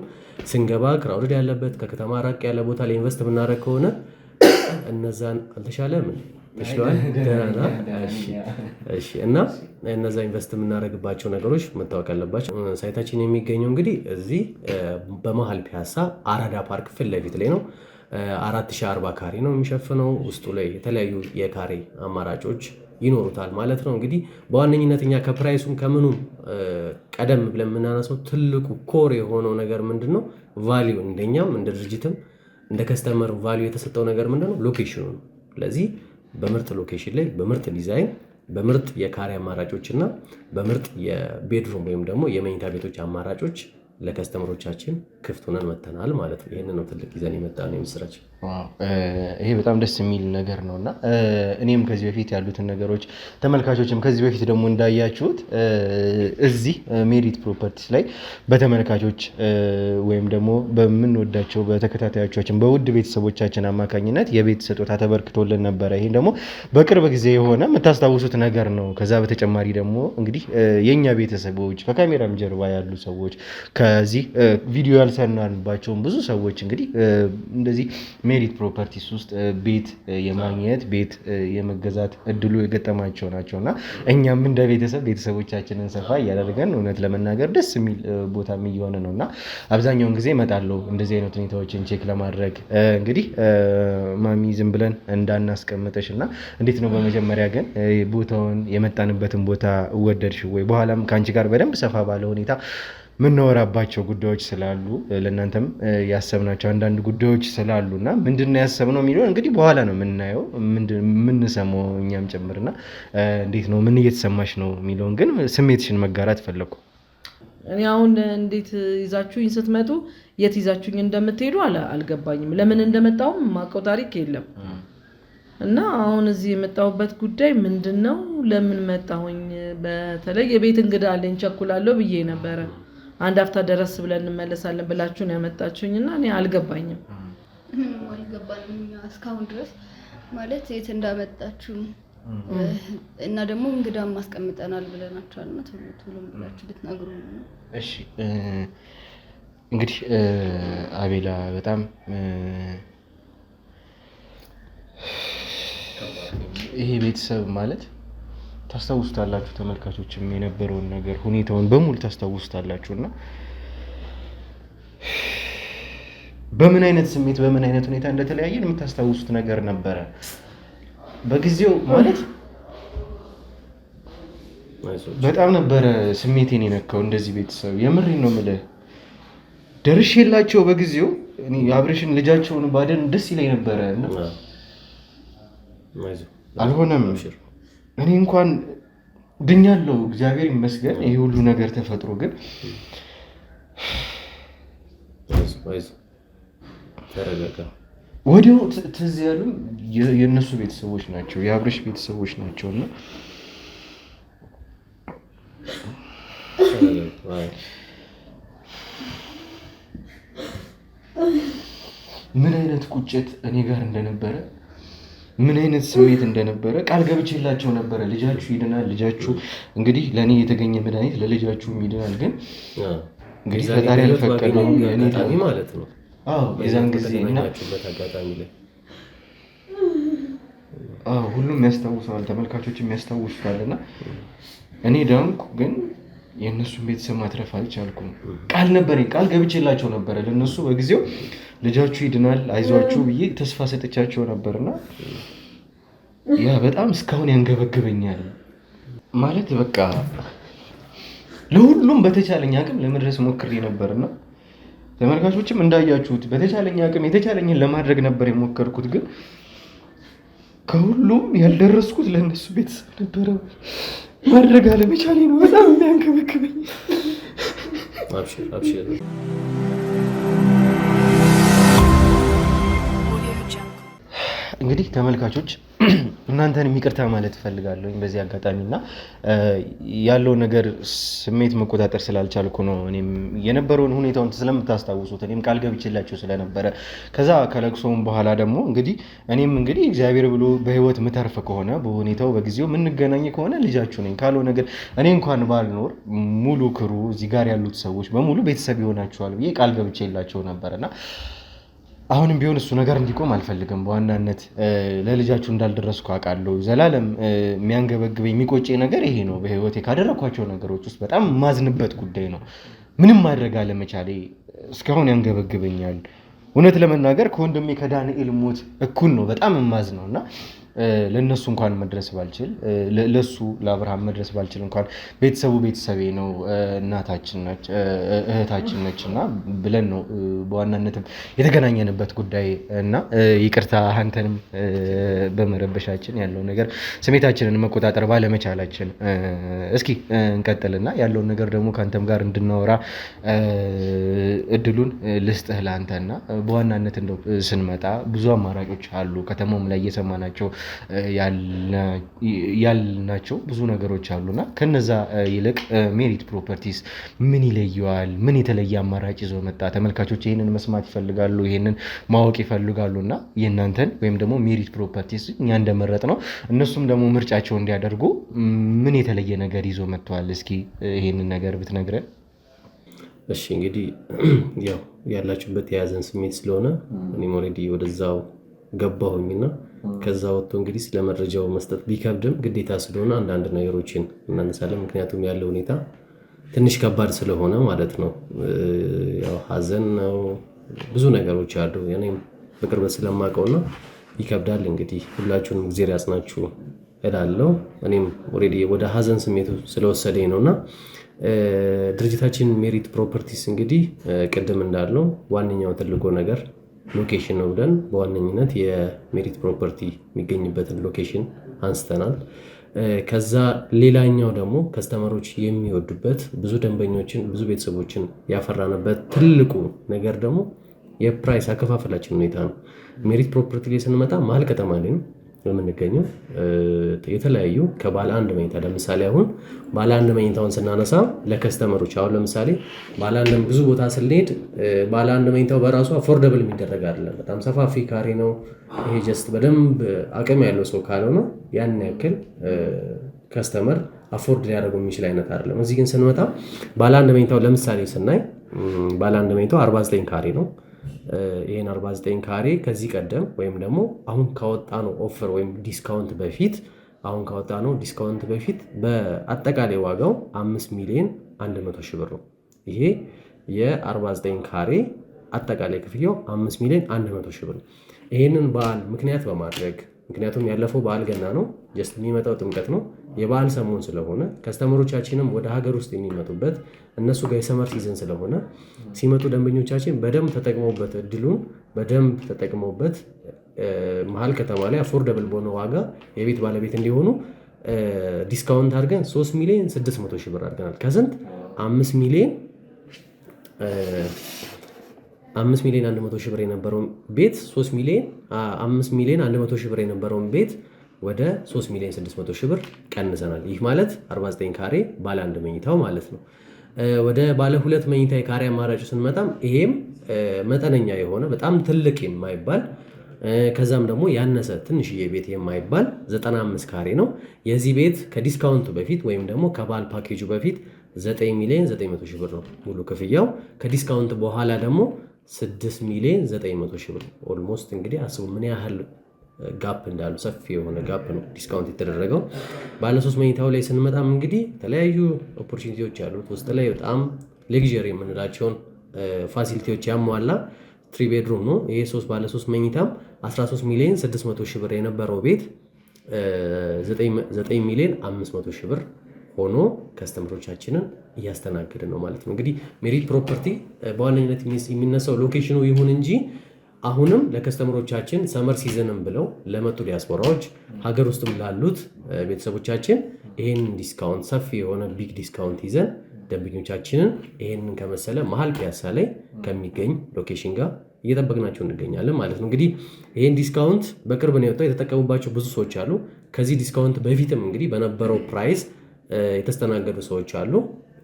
ስንገባ ክራውድድ ያለበት ከከተማ ራቅ ያለ ቦታ ላይ ኢንቨስት የምናደርግ ከሆነ እነዛን አልተሻለም ተሽሏል እና እነዛ ኢንቨስት የምናደርግባቸው ነገሮች መታወቅ አለባቸው። ሳይታችን የሚገኘው እንግዲህ እዚህ በመሀል ፒያሳ አራዳ ፓርክ ፊት ለፊት ላይ ነው። 4040 ካሬ ነው የሚሸፍነው። ውስጡ ላይ የተለያዩ የካሬ አማራጮች ይኖሩታል ማለት ነው። እንግዲህ በዋነኝነት እኛ ከፕራይሱም ከምኑም ቀደም ብለን የምናነሳው ትልቁ ኮር የሆነው ነገር ምንድነው? ቫሊዩ እንደኛም እንደ ድርጅትም እንደ ከስተመር ቫሊዩ የተሰጠው ነገር ምንድነው? ሎኬሽኑ ነው። ስለዚህ በምርጥ ሎኬሽን ላይ በምርጥ ዲዛይን በምርጥ የካሬ አማራጮች እና በምርጥ የቤድሩም ወይም ደግሞ የመኝታ ቤቶች አማራጮች ለከስተመሮቻችን ክፍት ሆነን መተናል ማለት ነው። ይህንን ነው ትልቅ ይዘን የመጣ ነው የምስራች። ይሄ በጣም ደስ የሚል ነገር ነው እና እኔም ከዚህ በፊት ያሉትን ነገሮች ተመልካቾችም ከዚህ በፊት ደግሞ እንዳያችሁት እዚህ ሜሪት ፕሮፐርቲስ ላይ በተመልካቾች ወይም ደግሞ በምንወዳቸው በተከታታዮቻችን በውድ ቤተሰቦቻችን አማካኝነት የቤት ስጦታ ተበርክቶልን ነበረ። ይሄ ደግሞ በቅርብ ጊዜ የሆነ የምታስታውሱት ነገር ነው። ከዛ በተጨማሪ ደግሞ እንግዲህ የእኛ ቤተሰቦች ከካሜራም ጀርባ ያሉ ሰዎች ከዚህ ቪዲዮ ያልሰራንባቸውን ብዙ ሰዎች እንግዲህ እንደዚህ ሜሪት ፕሮፐርቲስ ውስጥ ቤት የማግኘት ቤት የመገዛት እድሉ የገጠማቸው ናቸው እና እኛም እንደ ቤተሰቦቻችንን ሰፋ እያደረገን እውነት ለመናገር ደስ የሚል ቦታም እየሆነ ነው እና አብዛኛውን ጊዜ እመጣለሁ እንደዚህ አይነት ሁኔታዎችን ቼክ ለማድረግ። እንግዲህ ማሚ ዝም ብለን እንዳናስቀምጠሽ እና እንዴት ነው በመጀመሪያ ግን ቦታውን የመጣንበትን ቦታ ወደድሽ ወይ? በኋላም ከአንቺ ጋር በደንብ ሰፋ ባለ ሁኔታ ምናወራባቸው ጉዳዮች ስላሉ ለእናንተም ያሰብናቸው አንዳንድ ጉዳዮች ስላሉ እና ምንድነው ያሰብነው የሚለውን እንግዲህ በኋላ ነው የምናየው የምንሰማው እኛም ጭምርና እንዴት ነው ምን እየተሰማሽ ነው የሚለውን ግን ስሜትሽን መጋራት ፈለኩ። እኔ አሁን እንዴት ይዛችሁኝ ስትመጡ የት ይዛችሁኝ እንደምትሄዱ አልገባኝም። ለምን እንደመጣሁም የማውቀው ታሪክ የለም እና አሁን እዚህ የመጣሁበት ጉዳይ ምንድነው? ለምን መጣሁኝ? በተለይ የቤት እንግዳ አለኝ ቸኩላለሁ ብዬ ነበረ። አንድ አፍታ ደረስ ብለን እንመለሳለን ብላችሁ ነው ያመጣችሁኝና እኔ አልገባኝም። አልገባኝም እስካሁን ድረስ ማለት የት እንዳመጣችሁ እና ደግሞ እንግዳም ማስቀምጠናል ብለናችኋልና ቶሎ ብላችሁ ብትነግሩ ነው። እሺ እንግዲህ አቤላ በጣም ይሄ ቤተሰብ ማለት ታስታውሱታላችሁ፣ ተመልካቾችም የነበረውን ነገር ሁኔታውን በሙሉ ታስታውሱታላችሁ እና በምን አይነት ስሜት በምን አይነት ሁኔታ እንደተለያየን የምታስታውሱት ነገር ነበረ። በጊዜው ማለት በጣም ነበረ ስሜቴን የነካው እንደዚህ ቤተሰብ የምሬን ነው የምልህ። ደርሼላቸው በጊዜው እኔ አብሬሽን ልጃቸውን ባደን ደስ ይለኝ ነበረ እና አልሆነም። እኔ እንኳን ድኛለሁ እግዚአብሔር ይመስገን። ይሄ ሁሉ ነገር ተፈጥሮ ግን ወዲያው ትዝ ያሉኝ የእነሱ ቤተሰቦች ናቸው፣ የአብርሽ ቤተሰቦች ናቸው። እና ምን አይነት ቁጭት እኔ ጋር እንደነበረ ምን አይነት ስሜት እንደነበረ ቃል ገብቼላቸው ነበረ። ልጃችሁ ይድናል፣ ልጃችሁ እንግዲህ ለእኔ የተገኘ መድኃኒት ለልጃችሁም ይድናል። ግን እንግዲህ ፈጣሪ ያልፈቀደው ማለት ነው። የዛን ጊዜ እና ሁሉም ያስታውሰዋል፣ ተመልካቾችም ያስታውሱታል። እና እኔ ዳንኩ፣ ግን የእነሱን ቤተሰብ ማትረፍ አልቻልኩም። ቃል ነበረኝ፣ ቃል ገብቼላቸው ነበረ ለእነሱ በጊዜው ልጃችሁ ይድናል አይዟችሁ ብዬ ተስፋ ሰጥቻቸው ነበርና ያ በጣም እስካሁን ያንገበግበኛል። ማለት በቃ ለሁሉም በተቻለኝ አቅም ለመድረስ ሞክሬ ነበርና ተመልካቾችም እንዳያችሁት በተቻለኝ አቅም የተቻለኝን ለማድረግ ነበር የሞከርኩት። ግን ከሁሉም ያልደረስኩት ለእነሱ ቤተሰብ ነበረ። ማድረግ አለመቻሌ ነው በጣም የሚያንገበግበኝ። እንግዲህ ተመልካቾች እናንተን ይቅርታ ማለት እፈልጋለሁ በዚህ አጋጣሚ እና ያለው ነገር ስሜት መቆጣጠር ስላልቻልኩ ነው። እኔም የነበረውን ሁኔታውን ስለምታስታውሱት እኔም ቃል ገብቼላችሁ ስለነበረ ከዛ ከለቅሶም በኋላ ደግሞ እኔም እግዚአብሔር ብሎ በህይወት ምተርፍ ከሆነ በሁኔታው በጊዜው የምንገናኝ ከሆነ ልጃችሁ ነኝ። ካልሆነ ግን እኔ እንኳን ባልኖር ሙሉ ክሩ እዚህ ጋር ያሉት ሰዎች በሙሉ ቤተሰብ ይሆናቸዋል ብዬ ቃል ገብቼላቸው ነበርና አሁንም ቢሆን እሱ ነገር እንዲቆም አልፈልግም። በዋናነት ለልጃችሁ እንዳልደረስኩ አውቃለሁ። ዘላለም የሚያንገበግበኝ የሚቆጨኝ ነገር ይሄ ነው። በህይወቴ ካደረኳቸው ነገሮች ውስጥ በጣም ማዝንበት ጉዳይ ነው። ምንም ማድረግ አለመቻሌ እስካሁን ያንገበግበኛል። እውነት ለመናገር ከወንድሜ ከዳንኤል ሞት እኩል ነው በጣም የማዝ ነው እና ለነሱ እንኳን መድረስ ባልችል ለሱ ለአብርሃም መድረስ ባልችል እንኳን ቤተሰቡ ቤተሰቤ ነው፣ እናታችን ነች፣ እህታችን ነች እና ብለን ነው በዋናነትም የተገናኘንበት ጉዳይ እና ይቅርታ አንተንም በመረበሻችን ያለው ነገር ስሜታችንን መቆጣጠር ባለመቻላችን እስኪ እንቀጥልና ያለውን ነገር ደግሞ ከአንተም ጋር እንድናወራ እድሉን ልስጥህ ለአንተና በዋናነት እንደው ስንመጣ ብዙ አማራጮች አሉ። ከተማውም ላይ እየሰማናቸው ያልናቸው ብዙ ነገሮች አሉና ከነዛ ይልቅ ሜሪት ፕሮፐርቲስ ምን ይለየዋል? ምን የተለየ አማራጭ ይዞ መጣ? ተመልካቾች ይህንን መስማት ይፈልጋሉ፣ ይህንን ማወቅ ይፈልጋሉና የእናንተን ወይም ደግሞ ሜሪት ፕሮፐርቲስ እኛ እንደመረጥ ነው እነሱም ደግሞ ምርጫቸው እንዲያደርጉ ምን የተለየ ነገር ይዞ መጥተዋል? እስኪ ይህንን ነገር ብትነግረን። እሺ እንግዲህ ያው ያላችሁበት የያዘን ስሜት ስለሆነ እኔም ኦልሬዲ ወደዛው ገባሁኝና ከዛ ወጥቶ እንግዲህ ስለ መረጃው መስጠት ቢከብድም ግዴታ ስለሆነ አንዳንድ ነገሮችን እናነሳለን። ምክንያቱም ያለው ሁኔታ ትንሽ ከባድ ስለሆነ ማለት ነው። ያው ሀዘን ነው፣ ብዙ ነገሮች አሉ። እኔም በቅርበት ስለማውቀውና ይከብዳል። እንግዲህ ሁላችሁንም እግዚአብሔር ያጽናችሁ እላለሁ። እኔም ኦልሬዲ ወደ ሀዘን ስሜቱ ስለወሰደኝ ነውና ድርጅታችን ሜሪት ፕሮፐርቲስ እንግዲህ ቅድም እንዳልነው ዋነኛው ትልቁ ነገር ሎኬሽን ነው ብለን በዋነኝነት የሜሪት ፕሮፐርቲ የሚገኝበትን ሎኬሽን አንስተናል። ከዛ ሌላኛው ደግሞ ከስተመሮች የሚወዱበት ብዙ ደንበኞችን ብዙ ቤተሰቦችን ያፈራንበት ትልቁ ነገር ደግሞ የፕራይስ አከፋፈላችን ሁኔታ ነው። ሜሪት ፕሮፐርቲ ላይ ስንመጣ መሀል ከተማ ላይ ነው የምንገኘው። የተለያዩ ከባለ አንድ መኝታ ለምሳሌ አሁን ባለ አንድ መኝታውን ስናነሳ ለከስተመሮች አሁን ለምሳሌ ባለ አንድ ብዙ ቦታ ስንሄድ ባለ አንድ መኝታው በራሱ አፎርደብል የሚደረግ አይደለም። በጣም ሰፋፊ ካሬ ነው። ይሄ ጀስት በደንብ አቅም ያለው ሰው ካልሆነ ያን ያክል ከስተመር አፎርድ ሊያደርገው የሚችል አይነት አይደለም። እዚህ ግን ስንመጣ ባለ አንድ መኝታው ለምሳሌ ስናይ ባለ አንድ መኝታው 49 ካሬ ነው። ይሄን 49 ካሬ ከዚህ ቀደም ወይም ደግሞ አሁን ካወጣነው ኦፈር ወይም ዲስካውንት በፊት በአጠቃላይ ዋጋው 5,100,000 ብር ነው። ይሄ የ49 ካሬ አጠቃላይ ክፍያው 5,100,000 ብር ነው። ይሄንን በዓል ምክንያት በማድረግ ምክንያቱም ያለፈው በዓል ገና ነው፣ ጀስት የሚመጣው ጥምቀት ነው። የበዓል ሰሞን ስለሆነ ከስተመሮቻችንም ወደ ሀገር ውስጥ የሚመጡበት እነሱ ጋር የሰመር ሲዝን ስለሆነ ሲመጡ ደንበኞቻችን በደንብ ተጠቅመውበት እድሉን በደንብ ተጠቅመውበት መሀል ከተማ ላይ አፎርደብል በሆነ ዋጋ የቤት ባለቤት እንዲሆኑ ዲስካውንት አድርገን 3,600,000 ብር አድርገናል። ከስንት 5,000,000 5 ሚሊዮን 100 ሺህ ብር የነበረውን ቤት 5 ሚሊዮን 100 ሺህ ብር የነበረውን ቤት ወደ 3 ሚሊዮን 600 ሺህ ብር ቀንሰናል። ይህ ማለት 49 ካሬ ባለ አንድ መኝታው ማለት ነው። ወደ ባለ ሁለት መኝታ የካሬ አማራጭ ስንመጣም ይሄም መጠነኛ የሆነ በጣም ትልቅ የማይባል ከዛም ደግሞ ያነሰ ትንሽዬ ቤት የማይባል 95 ካሬ ነው። የዚህ ቤት ከዲስካውንቱ በፊት ወይም ደግሞ ከባል ፓኬጁ በፊት 9 ሚሊዮን 900 ሺህ ብር ነው ሙሉ ክፍያው። ከዲስካውንት በኋላ ደግሞ 6 ሚሊዮን 900 ሺህ ብር። ኦልሞስት እንግዲህ አስቡ ምን ያህል ጋፕ እንዳሉ፣ ሰፊ የሆነ ጋፕ ነው ዲስካውንት የተደረገው። ባለ 3 መኝታው ላይ ስንመጣም እንግዲህ የተለያዩ ኦፖርቹኒቲዎች ያሉት ውስጥ ላይ በጣም ሌግዠሪ የምንላቸውን ፋሲሊቲዎች ያሟላ 3 ቤድሩም ነው። ይሄ ባለ 3 መኝታም 13 ሚሊዮን 600 ሺህ ብር የነበረው ቤት 9 ሚሊዮን 500 ሺህ ብር ሆኖ ከስተምሮቻችንን እያስተናገድን ነው ማለት ነው። እንግዲህ ሜሪት ፕሮፐርቲ በዋነኝነት የሚነሳው ሎኬሽኑ ይሁን እንጂ አሁንም ለከስተምሮቻችን ሰመር ሲዝንም ብለው ለመጡ ዲያስፖራዎች ሀገር ውስጥም ላሉት ቤተሰቦቻችን ይህንን ዲስካውንት ሰፊ የሆነ ቢግ ዲስካውንት ይዘን ደንበኞቻችንን ይህንን ከመሰለ መሀል ፒያሳ ላይ ከሚገኝ ሎኬሽን ጋር እየጠበቅናቸው እንገኛለን ማለት ነው። እንግዲህ ይህን ዲስካውንት በቅርብ ነው የወጣው። የተጠቀሙባቸው ብዙ ሰዎች አሉ። ከዚህ ዲስካውንት በፊትም እንግዲህ በነበረው ፕራይስ የተስተናገዱ ሰዎች አሉ።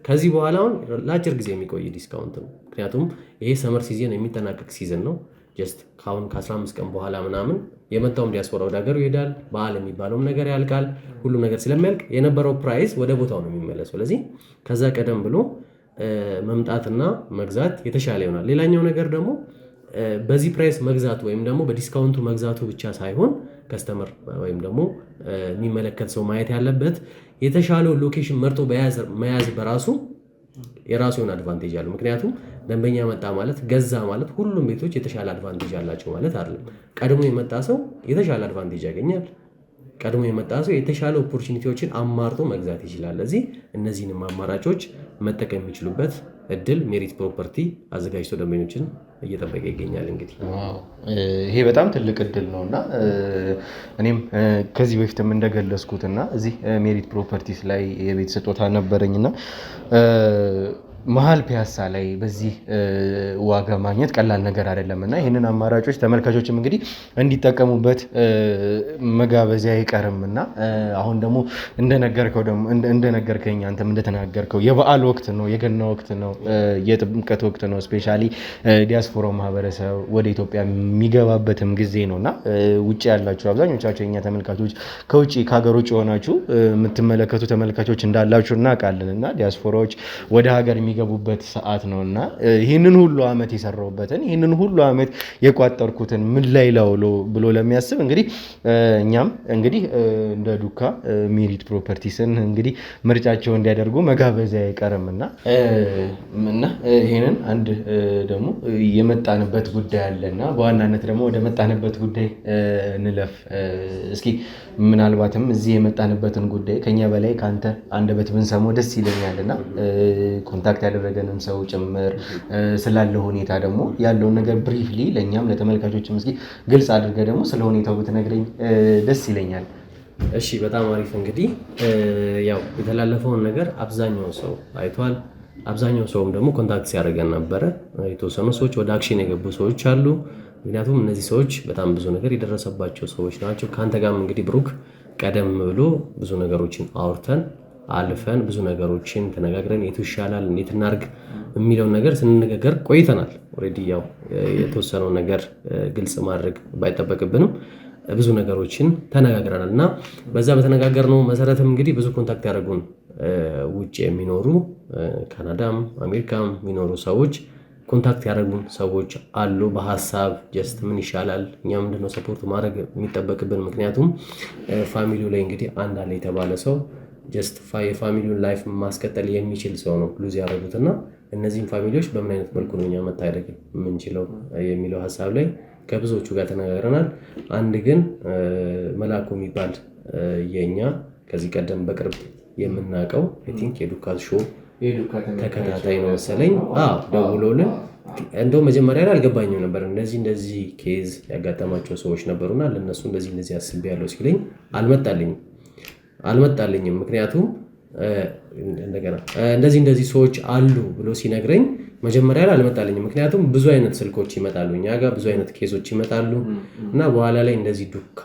ከዚህ በኋላ አሁን ለአጭር ጊዜ የሚቆይ ዲስካውንት ነው። ምክንያቱም ይሄ ሰመር ሲዝን የሚጠናቀቅ ሲዝን ነው። ጀስት ካሁን ከ15 ቀን በኋላ ምናምን የመጣውም ዲያስፖራ ወደ ሀገሩ ይሄዳል። በዓል የሚባለውም ነገር ያልቃል። ሁሉም ነገር ስለሚያልቅ የነበረው ፕራይስ ወደ ቦታው ነው የሚመለሰው። ስለዚህ ከዛ ቀደም ብሎ መምጣትና መግዛት የተሻለ ይሆናል። ሌላኛው ነገር ደግሞ በዚህ ፕራይስ መግዛቱ ወይም ደግሞ በዲስካውንቱ መግዛቱ ብቻ ሳይሆን ከስተመር ወይም ደግሞ የሚመለከት ሰው ማየት ያለበት የተሻለው ሎኬሽን መርጦ መያዝ በራሱ የራሱ የሆነ አድቫንቴጅ አለው። ምክንያቱም ደንበኛ መጣ ማለት ገዛ ማለት ሁሉም ቤቶች የተሻለ አድቫንቴጅ አላቸው ማለት አይደለም። ቀድሞ የመጣ ሰው የተሻለ አድቫንቴጅ ያገኛል። ቀድሞ የመጣ ሰው የተሻለ ኦፖርቹኒቲዎችን አማርጦ መግዛት ይችላል። ለዚህ እነዚህንም አማራጮች መጠቀም የሚችሉበት እድል ሜሪት ፕሮፐርቲ አዘጋጅቶ ደንበኞችን እየጠበቀ ይገኛል። እንግዲህ ይሄ በጣም ትልቅ እድል ነው እና እኔም ከዚህ በፊትም እንደገለጽኩትና እዚህ ሜሪት ፕሮፐርቲስ ላይ የቤት ስጦታ ነበረኝና መሀል ፒያሳ ላይ በዚህ ዋጋ ማግኘት ቀላል ነገር አይደለም እና ይህንን አማራጮች ተመልካቾችም እንግዲህ እንዲጠቀሙበት መጋበዝ አይቀርም እና አሁን ደግሞ እንደነገርከኝ አንተም እንደተናገርከው የበዓል ወቅት ነው፣ የገና ወቅት ነው፣ የጥምቀት ወቅት ነው። ስፔሻሊ ዲያስፖራው ማህበረሰብ ወደ ኢትዮጵያ የሚገባበትም ጊዜ ነው እና ውጭ ያላችሁ አብዛኞቻቸው የኛ ተመልካቾች ከሀገር ውጭ የሆናችሁ የምትመለከቱ ተመልካቾች እንዳላችሁ እናውቃለን እና ዲያስፖራዎች ወደ ሀገር የሚገቡበት ሰዓት ነው እና ይህንን ሁሉ ዓመት የሰራሁበትን ይህንን ሁሉ ዓመት የቋጠርኩትን ምን ላይ ላውሎ ብሎ ለሚያስብ እንግዲህ እኛም እንግዲህ እንደ ዱካ ሜሪት ፕሮፐርቲስን እንግዲህ ምርጫቸው እንዲያደርጉ መጋበዝ አይቀርም እና ይህንን አንድ ደግሞ የመጣንበት ጉዳይ አለና በዋናነት ደግሞ ወደ መጣንበት ጉዳይ እንለፍ። እስኪ ምናልባትም እዚህ የመጣንበትን ጉዳይ ከኛ በላይ ከአንተ አንደበት ብንሰማው ደስ ይለኛልና ኮንታክት ያደረገንም ሰው ጭምር ስላለው ሁኔታ ደግሞ ያለውን ነገር ብሪፍሊ ለእኛም ለተመልካቾችም እስኪ ግልጽ አድርገህ ደግሞ ስለ ሁኔታው ብትነግረኝ ደስ ይለኛል። እሺ፣ በጣም አሪፍ። እንግዲህ ያው የተላለፈውን ነገር አብዛኛው ሰው አይቷል። አብዛኛው ሰውም ደግሞ ኮንታክት ሲያደርገን ነበረ። የተወሰኑ ሰዎች ወደ አክሽን የገቡ ሰዎች አሉ። ምክንያቱም እነዚህ ሰዎች በጣም ብዙ ነገር የደረሰባቸው ሰዎች ናቸው። ከአንተ ጋርም እንግዲህ ብሩክ ቀደም ብሎ ብዙ ነገሮችን አውርተን አልፈን ብዙ ነገሮችን ተነጋግረን የቱ ይሻላል እንዴት እናርግ የሚለውን ነገር ስንነጋገር ቆይተናል። ኦልሬዲ ያው የተወሰነው ነገር ግልጽ ማድረግ ባይጠበቅብንም ብዙ ነገሮችን ተነጋግረናል እና በዛ በተነጋገርነው መሰረትም እንግዲህ ብዙ ኮንታክት ያደረጉን ውጭ የሚኖሩ ካናዳም አሜሪካም የሚኖሩ ሰዎች ኮንታክት ያደረጉን ሰዎች አሉ። በሀሳብ ጀስት ምን ይሻላል እኛ ምንድነው ሰፖርት ማድረግ የሚጠበቅብን። ምክንያቱም ፋሚሊው ላይ እንግዲህ አንድ አለ የተባለ ሰው ጀስት የፋሚሊውን ላይፍ ማስቀጠል የሚችል ሰው ነው ሉዝ ያደረጉት እና እነዚህም ፋሚሊዎች በምን አይነት መልኩ ነው እኛ መታደግ የምንችለው የሚለው ሀሳብ ላይ ከብዙዎቹ ጋር ተነጋግረናል። አንድ ግን መላኩ የሚባል የኛ ከዚህ ቀደም በቅርብ የምናውቀው አይ ቲንክ የዱካ ሾው ተከታታይ ነው መሰለኝ ደውሎልን እንደው መጀመሪያ ላይ አልገባኝም ነበር። እንደዚህ ኬዝ ያጋጠማቸው ሰዎች ነበሩና ለነሱ እንደዚህ አስቤያለሁ ሲለኝ አልመጣልኝም። ምክንያቱም እንደገና እንደዚህ ሰዎች አሉ ብሎ ሲነግረኝ መጀመሪያ ላይ አልመጣልኝም። ምክንያቱም ብዙ አይነት ስልኮች ይመጣሉ እኛ ጋር ብዙ አይነት ኬዞች ይመጣሉ እና በኋላ ላይ እንደዚህ ዱካ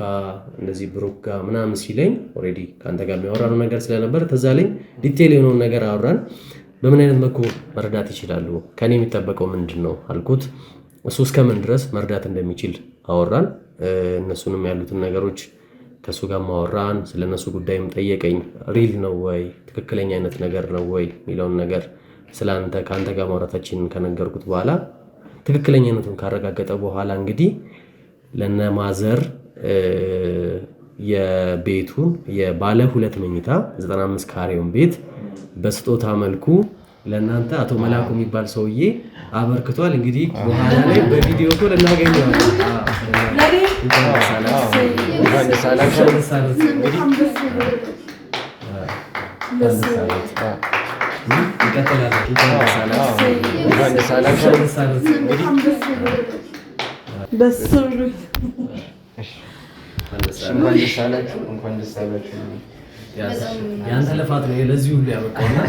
እንደዚህ ብሩክ ጋር ምናምን ሲለኝ ኦልሬዲ ከአንተ ጋር የሚያወራነው ነገር ስለነበር ተዛ ላይ ዲቴል የሆነውን ነገር አወራን። በምን አይነት መልኩ መርዳት ይችላሉ ከኔ የሚጠበቀው ምንድን ነው አልኩት። እሱ እስከምን ድረስ መርዳት እንደሚችል አወራን። እነሱንም ያሉትን ነገሮች ከሱ ጋር ማወራን። ስለነሱ ጉዳይም ጠየቀኝ። ሪል ነው ወይ ትክክለኛ አይነት ነገር ነው ወይ የሚለውን ነገር ስለአንተ ከአንተ ጋር ማውራታችንን ከነገርኩት በኋላ ትክክለኛነቱን ካረጋገጠ በኋላ እንግዲህ ለነማዘር የቤቱን የባለ 2 መኝታ 95 ካሬውን ቤት በስጦታ መልኩ ለእናንተ አቶ መላኩ የሚባል ሰውዬ አበርክቷል። እንግዲህ በኋላ ላይ በቪዲዮ ኮል እናገኘዋለን። ያንተ ልፋት ነው ለዚህ ሁሉ ያበቃውና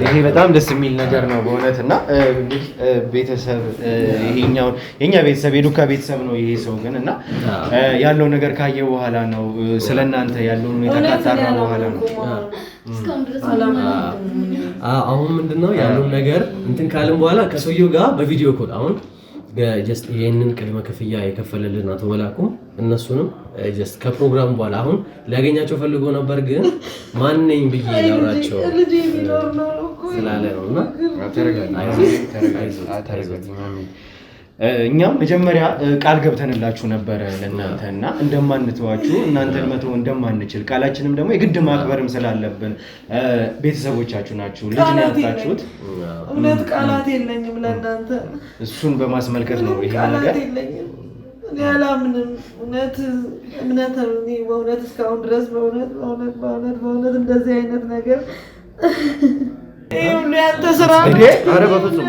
ይሄ በጣም ደስ የሚል ነገር ነው በእውነት። እና እንግዲህ ቤተሰብ ይሄኛው የኛ ቤተሰብ የዱካ ቤተሰብ ነው ይሄ ሰው ግን እና ያለው ነገር ካየ በኋላ ነው ስለናንተ ያለውን ሁኔታ ካጣራ በኋላ ነው። አሁን ምንድነው ያለውን ነገር እንትን ካልን በኋላ ከሰውየው ጋር በቪዲዮ ኮል አሁን ጀስት ይሄንን ቅድመ ክፍያ የከፈለልን አቶ መላኩም እነሱንም ጀስት ከፕሮግራም በኋላ አሁን ሊያገኛቸው ፈልጎ ነበር ግን ማን ነኝ ብዬ ላውራቸው ስላለ ነውና እኛም መጀመሪያ ቃል ገብተንላችሁ ነበረ ለእናንተ እና እንደማንተዋችሁ እናንተን መተው እንደማንችል ቃላችንም ደግሞ የግድ ማክበርም ስላለብን ቤተሰቦቻችሁ ናችሁ ልጅ ነው ያጣችሁት። እውነት ቃላት የለኝም ለእናንተ እሱን በማስመልከት ነው ይሄ ነገር ያላምንም እውነት እምነት በእውነት እስካሁን ድረስ በእውነት እንደዚህ አይነት ነገር ይሁን ያንተ ስራ እንዴ? ኧረ በፍጹም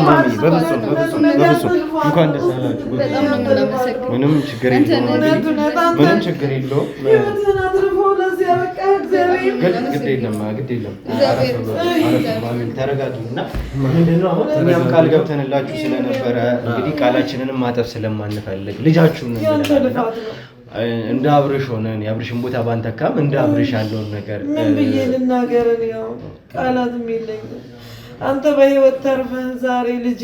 ማሚ በፍጹም እንኳን ደስ አላችሁ። ምንም ችግር የለውም። ግድ የለም ተረጋጊ። እና ምንድነው አሁን እኛም ቃል ገብተንላችሁ ስለነበረ እንግዲህ ቃላችንንም ማጠፍ ስለማንፈልግ ልጃችሁን እንደ አብርሽ ሆነን የአብርሽን ቦታ ባንተካም እንደ አብርሽ ያለውን ነገር ምን ብዬ ልናገር? ያው ቃላትም የለኝም። አንተ በህይወት ተርፈህ ዛሬ ልጄ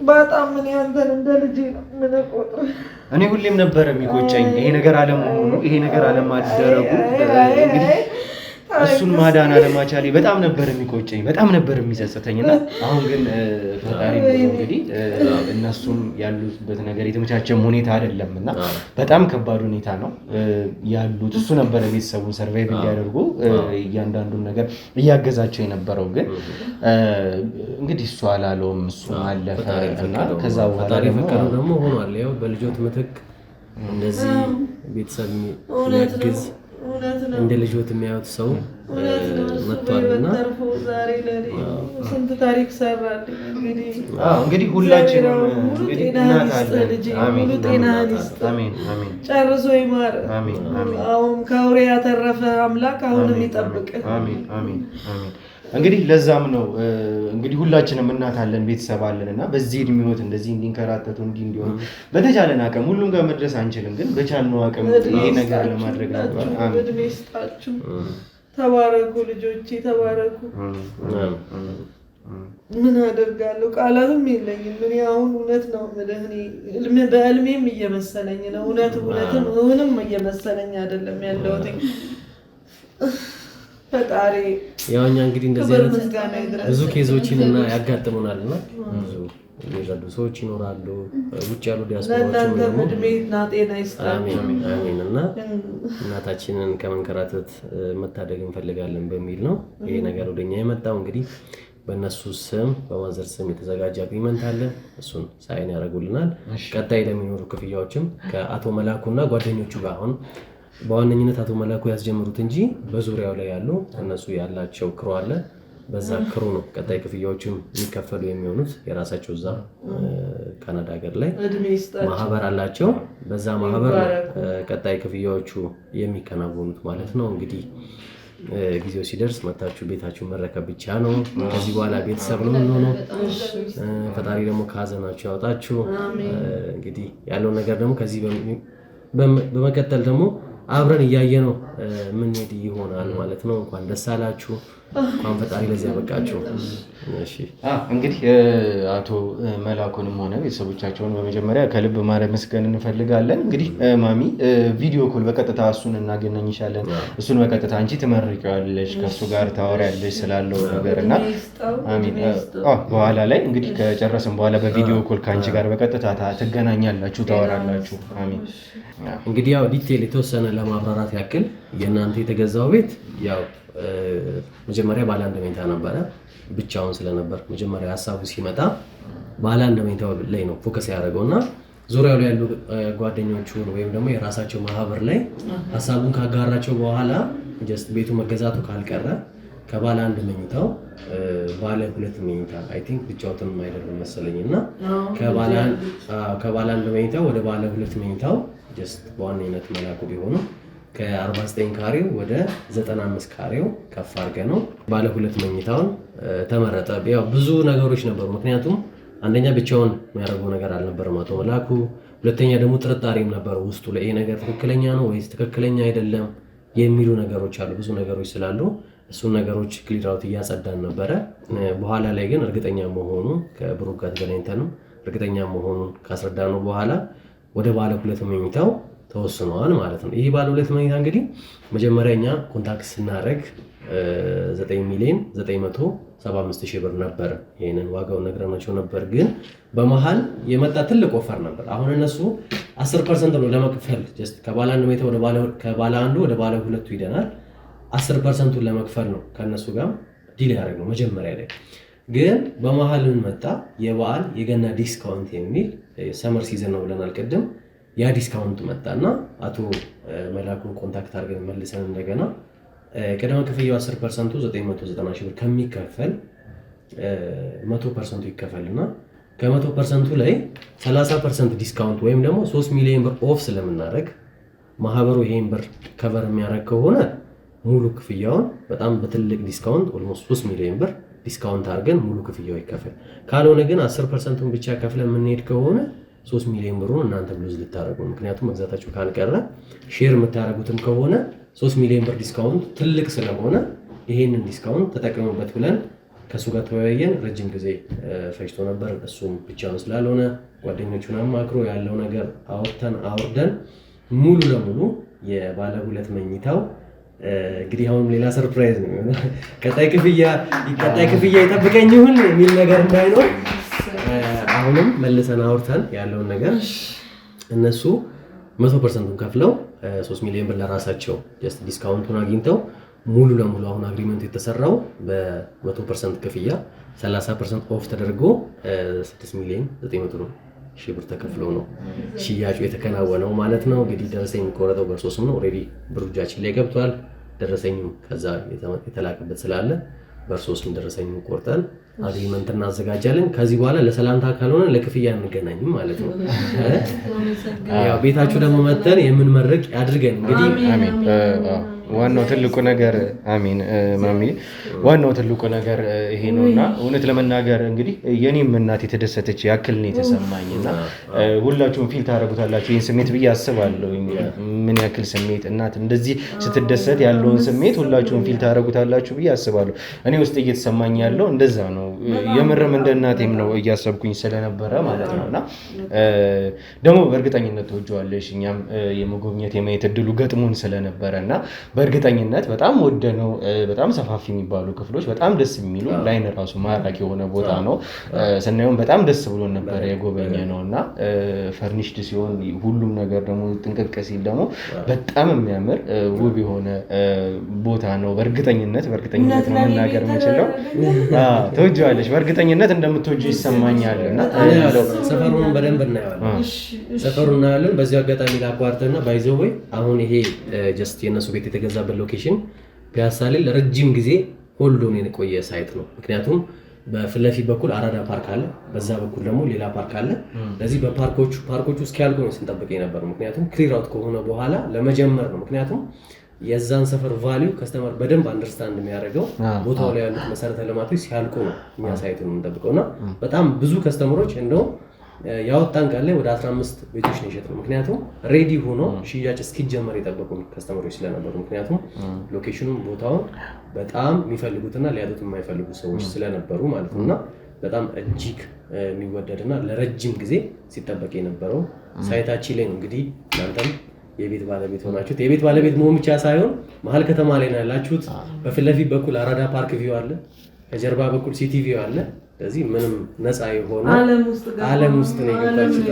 በጣም ምን ያንተን እንደ ልጄ ምን ቆጥረህ እኔ ሁሌም ነበር የሚቆጨኝ ይሄ ነገር አለመሆኑ ይሄ ነገር አለማደረጉ እንግዲህ እሱን ማዳን አለማቻሌ በጣም ነበር የሚቆጨኝ በጣም ነበር የሚጸጽተኝና አሁን ግን ፈጣሪ እንግዲህ እነሱም ያሉበት ነገር የተመቻቸም ሁኔታ አይደለምና በጣም ከባድ ሁኔታ ነው ያሉት። እሱ ነበር ቤተሰቡን ሰርቫይቭ እንዲያደርጉ እያንዳንዱን ነገር እያገዛቸው የነበረው ግን እንግዲህ እሱ አላለውም እሱ አለፈና ከዛ በኋላ ደግሞ ሆኗል። ያው በልጆት ምትክ እንደዚህ ቤተሰብ የሚያግዝ እንደ ልጆት የሚያዩት ሰው መጥቷልና ዛሬ ስንት ታሪክ ሰራል። እንግዲህ ሁላችንም እንግዲህ ጨርሶ ይማር። አሁን ከአውሬ ያተረፈ አምላክ አሁንም ይጠብቅ። እንግዲህ ለዛም ነው እንግዲህ ሁላችንም እናት አለን ቤተሰብ አለን እና በዚህ እድሜዎት እንደዚህ እንዲንከራተቱ እንዲሆን በተቻለን አቅም ሁሉም ጋር መድረስ አንችልም፣ ግን በቻልነው አቅም ይሄ ነገር ለማድረግ ነበር። እድሜ ይስጣችሁ። ተባረኩ ልጆቼ ተባረኩ። ምን አደርጋለሁ? ቃላትም የለኝም። እኔ አሁን እውነት ነው የምልህ በእልሜም እየመሰለኝ ነው። እውነትም እየመሰለኝ አይደለም ያለሁት። ፈጣሪ ያውኛ እንግዲህ እንደዚህ አይነት ብዙ ኬዞችን እና ያጋጥሙናልና ብዙ የሚረዱ ሰዎች ይኖራሉ። ውጭ ያሉ ዲያስፖራዎች ደግሞ እድሜና ጤና ይስጣቸው። አሜን። እና እናታችንን ከመንከራተት መታደግ እንፈልጋለን በሚል ነው ይሄ ነገር ወደኛ የመጣው። እንግዲህ በእነሱ ስም በማዘር ስም የተዘጋጀ አግሪመንት አለ። እሱን ሳይን ያደርጉልናል። ቀጣይ ለሚኖሩ ክፍያዎችም ከአቶ መላኩና ጓደኞቹ ጋር አሁን በዋነኝነት አቶ መላኩ ያስጀምሩት እንጂ በዙሪያው ላይ ያሉ እነሱ ያላቸው ክሩ አለ። በዛ ክሩ ነው ቀጣይ ክፍያዎችም የሚከፈሉ የሚሆኑት። የራሳቸው እዛ ካናዳ ሀገር ላይ ማህበር አላቸው። በዛ ማህበር ቀጣይ ክፍያዎቹ የሚከናወኑት ማለት ነው። እንግዲህ ጊዜው ሲደርስ መታችሁ ቤታችሁ መረከብ ብቻ ነው። ከዚህ በኋላ ቤተሰብ ነው የምንሆነው። ፈጣሪ ደግሞ ከሀዘናችሁ ያወጣችሁ። እንግዲህ ያለው ነገር ደግሞ ከዚህ በመቀጠል ደግሞ አብረን እያየ ነው ምንሄድ ይሆናል ማለት ነው። እንኳን ደስ አላችሁ። እንኳን ፈጣሪ ለዚህ ያበቃችሁ። እሺ እንግዲህ አቶ መላኩንም ሆነ ቤተሰቦቻቸውን በመጀመሪያ ከልብ ማመስገን እንፈልጋለን። እንግዲህ ማሚ ቪዲዮ ኮል በቀጥታ እሱን እናገናኝሻለን። እሱን በቀጥታ አንቺ ትመርቂዋለሽ፣ ከእሱ ጋር ታወሪያለሽ ስላለው ነገር እና አሚን። በኋላ ላይ እንግዲህ ከጨረስን በኋላ በቪዲዮ ኮል ከአንቺ ጋር በቀጥታ ትገናኛላችሁ፣ ታወራላችሁ። አሚን። እንግዲህ ያው ዲቴል የተወሰነ ለማብራራት ያክል የእናንተ የተገዛው ቤት ያው መጀመሪያ ባለ 1 መኝታ ነበረ። ብቻውን ስለነበር መጀመሪያ ሀሳቡ ሲመጣ ባለ 1 መኝታው ላይ ነው ፎከስ ያደረገውና ዙሪያው ላይ ያሉ ጓደኞቹን ወይም ደግሞ የራሳቸው ማህበር ላይ ሀሳቡን ካጋራቸው በኋላ ጀስት ቤቱ መገዛቱ ካልቀረ ከባለ 1 መኝታው ባለ 2 መኝታ አይ ቲንክ ብቻውንም አይደለም መሰለኝና ከባለ 1 መኝታው ወደ ባለ 2 መኝታው ጀስት በዋነኝነት መላኩ ቢሆኑ ከ49 ካሬው ወደ 95 ካሬው ከፍ አድርገ ነው ባለ 2 መኝታውን ተመረጠ። ያው ብዙ ነገሮች ነበሩ። ምክንያቱም አንደኛ ብቻውን የሚያደርገው ነገር አልነበረም አቶ መላኩ፣ ሁለተኛ ደግሞ ጥርጣሬም ነበር ውስጡ ላይ ይሄ ነገር ትክክለኛ ነው ወይስ ትክክለኛ አይደለም የሚሉ ነገሮች አሉ። ብዙ ነገሮች ስላሉ እሱን ነገሮች ክሊር አውት እያጸዳን ነበረ። በኋላ ላይ ግን እርግጠኛ መሆኑ ከብሩክ ጋር ተገናኝተንም እርግጠኛ መሆኑን ካስረዳነው በኋላ ወደ ባለ 2 መኝታው ተወስኗል ማለት ነው። ይህ ባለ 2 መኝታ እንግዲህ መጀመሪያ እኛ ኮንታክት ስናደርግ 9,975,000 ብር ነበር። ይሄንን ዋጋውን ነግረናቸው ነበር። ግን በመሃል የመጣ ትልቅ ኦፈር ነበር። አሁን እነሱ 10% ነው ለመክፈል ጀስት ከባለ 1 መኝታ ከባለ 1 ወደ ባለ 2 ሂደናል። 10%ን ለመክፈል ነው ከነሱ ጋር ዲል ያደረግነው መጀመሪያ ላይ። ግን በመሃል ምን መጣ? የበዓል የገና ዲስካውንት የሚል ሰመር ሲዝን ነው ብለናል ቅድም። ያ ዲስካውንት መጣና አቶ መላኩን ኮንታክት አድርገን መልሰን እንደገና ቅድመ ክፍያው 10% 990,000 ብር ከሚከፈል 100% ይከፈልና ከ100% ላይ 30% ዲስካውንት ወይም ደግሞ 3 ሚሊዮን ብር ኦፍ ስለምናደርግ ማህበሩ ይሄን ብር ከቨር የሚያደርግ ከሆነ ሙሉ ክፍያውን በጣም በትልቅ ዲስካውንት ኦልሞስት 3 ሚሊዮን ብር ዲስካውንት አድርገን ሙሉ ክፍያው ይከፈል። ካልሆነ ግን 10%ን ብቻ ከፍለን የምንሄድ ከሆነ 3 ሚሊዮን ብሩን እናንተ ብሉዝ ልታደርጉ። ምክንያቱም መግዛታችሁ ካልቀረ ሼር የምታደርጉትም ከሆነ 3 ሚሊዮን ብር ዲስካውንት ትልቅ ስለሆነ ይሄንን ዲስካውንት ተጠቅሙበት ብለን ከሱ ጋር ተወያየን። ረጅም ጊዜ ፈጅቶ ነበር። እሱም ብቻውን ስላልሆነ ጓደኞቹን አማክሮ ያለው ነገር አውርደን ሙሉ ለሙሉ የባለ 2 መኝታው እንግዲህ አሁን ሌላ ሰርፕራይዝ ነው የሚሆነው። ቀጣይ ክፍያ ይጠብቀኝ ይሁን የሚል ነገር እንዳይኖር አሁንም መልሰን አውርተን ያለውን ነገር እነሱ 100%ን ከፍለው 3 ሚሊዮን ብር ለራሳቸው ጀስት ዲስካውንቱን አግኝተው ሙሉ ለሙሉ አሁን አግሪመንቱ የተሰራው በ100% ክፍያ 30% ኦፍ ተደርጎ 6,900,000 ብር ተከፍለው ነው ሽያጩ የተከናወነው ማለት ነው። እንግዲህ ደረሰኝ የሚቆረጠው በ3 ነው። ኦልሬዲ ብሩ እጃችን ላይ ገብቷል። ደረሰኙ ከዛ የተላከበት ስላለ በ3 ደረሰኝ ቆርጠን አግሪመንት እናዘጋጃለን። ከዚህ በኋላ ለሰላምታ ካልሆነ ለክፍያ እንገናኝም ማለት ነው። ያው ቤታችሁ ደግሞ መተን የምንመርቅ ያድርገን እንግዲህ አሜን። ዋናው ትልቁ ነገር አሜን ማሚ፣ ዋናው ትልቁ ነገር ይሄ ነውና እውነት ለመናገር እንግዲህ የኔም እናት የተደሰተች ያክል ነው የተሰማኝና ሁላችሁም ፊል ታደርጉታላችሁ ይሄን ስሜት ብዬ አስባለሁ። ምን ያክል ስሜት እናት እንደዚህ ስትደሰት ያለውን ስሜት ሁላችሁም ፊል ታደርጉታላችሁ ብዬ አስባለሁ። እኔ ውስጥ እየተሰማኝ ያለው እንደዛ ነው። የምርም እንደ እናቴም ነው እያሰብኩኝ ስለነበረ ማለት ነውና ደግሞ በእርግጠኝነት ተወጇለሽ። እኛም የመጎብኘት የማየት እድሉ ገጥሞን ስለነበረና በእርግጠኝነት በጣም ወደነው። በጣም ሰፋፊ የሚባሉ ክፍሎች፣ በጣም ደስ የሚሉ ላይን ራሱ ማራኪ የሆነ ቦታ ነው። ስናየውም በጣም ደስ ብሎን ነበረ የጎበኘ ነውና ፈርኒሽድ ሲሆን ሁሉም ነገር ደግሞ ጥንቅቅ ሲል ደግሞ በጣም የሚያምር ውብ የሆነ ቦታ ነው። በእርግጠኝነት ነው መናገር የምችለው። ተወጇለሽ፣ በእርግጠኝነት እንደምትወጁ ይሰማኛል። እና ሰፈሩን በደንብ እናያለን። በዚህ አጋጣሚ ላቋርጥና ባይዘው ወይ አሁን ይሄ ጀስት የነሱ ቤት የተገዛበት ሎኬሽን ፒያሳ ላይ ለረጅም ጊዜ ሆልዶን የቆየ ሳይት ነው። ምክንያቱም በፊት ለፊት በኩል አራዳ ፓርክ አለ፣ በዛ በኩል ደግሞ ሌላ ፓርክ አለ። ለዚህ በፓርኮቹ እስኪያልቁ ነው ስንጠብቅ የነበረው። ምክንያቱም ክሊር አውት ከሆነ በኋላ ለመጀመር ነው። ምክንያቱም የዛን ሰፈር ቫልዩ ከስተመር በደንብ አንደርስታንድ የሚያደርገው ቦታው ላይ ያሉት መሰረተ ልማቶች ሲያልቁ ነው እኛ ሳይቱን የምንጠብቀውና በጣም ብዙ ከስተመሮች እንደው ያወጣን ቃል ላይ ወደ 15 ቤቶች ነው የሸጥነው። ምክንያቱም ሬዲ ሆኖ ሽያጭ እስኪጀመር የጠበቁ ከስተመሮች ስለነበሩ፣ ምክንያቱም ሎኬሽኑን ቦታውን በጣም የሚፈልጉትና ሊያጡት የማይፈልጉ ሰዎች ስለነበሩ ማለት ነውና በጣም እጅግ የሚወደድና ለረጅም ጊዜ ሲጠበቅ የነበረው ሳይታችን ላይ ነው። እንግዲህ እናንተም የቤት ባለቤት ሆናችሁት የቤት ባለቤት መሆን ብቻ ሳይሆን መሀል ከተማ ላይ ነው ያላችሁት። በፊት ለፊት በኩል አራዳ ፓርክ ቪው አለ፣ ከጀርባ በኩል ሲቲ ቪው አለ። ስለዚህ ምንም ነፃ የሆነ ዓለም ውስጥ ነው የገባችሁት።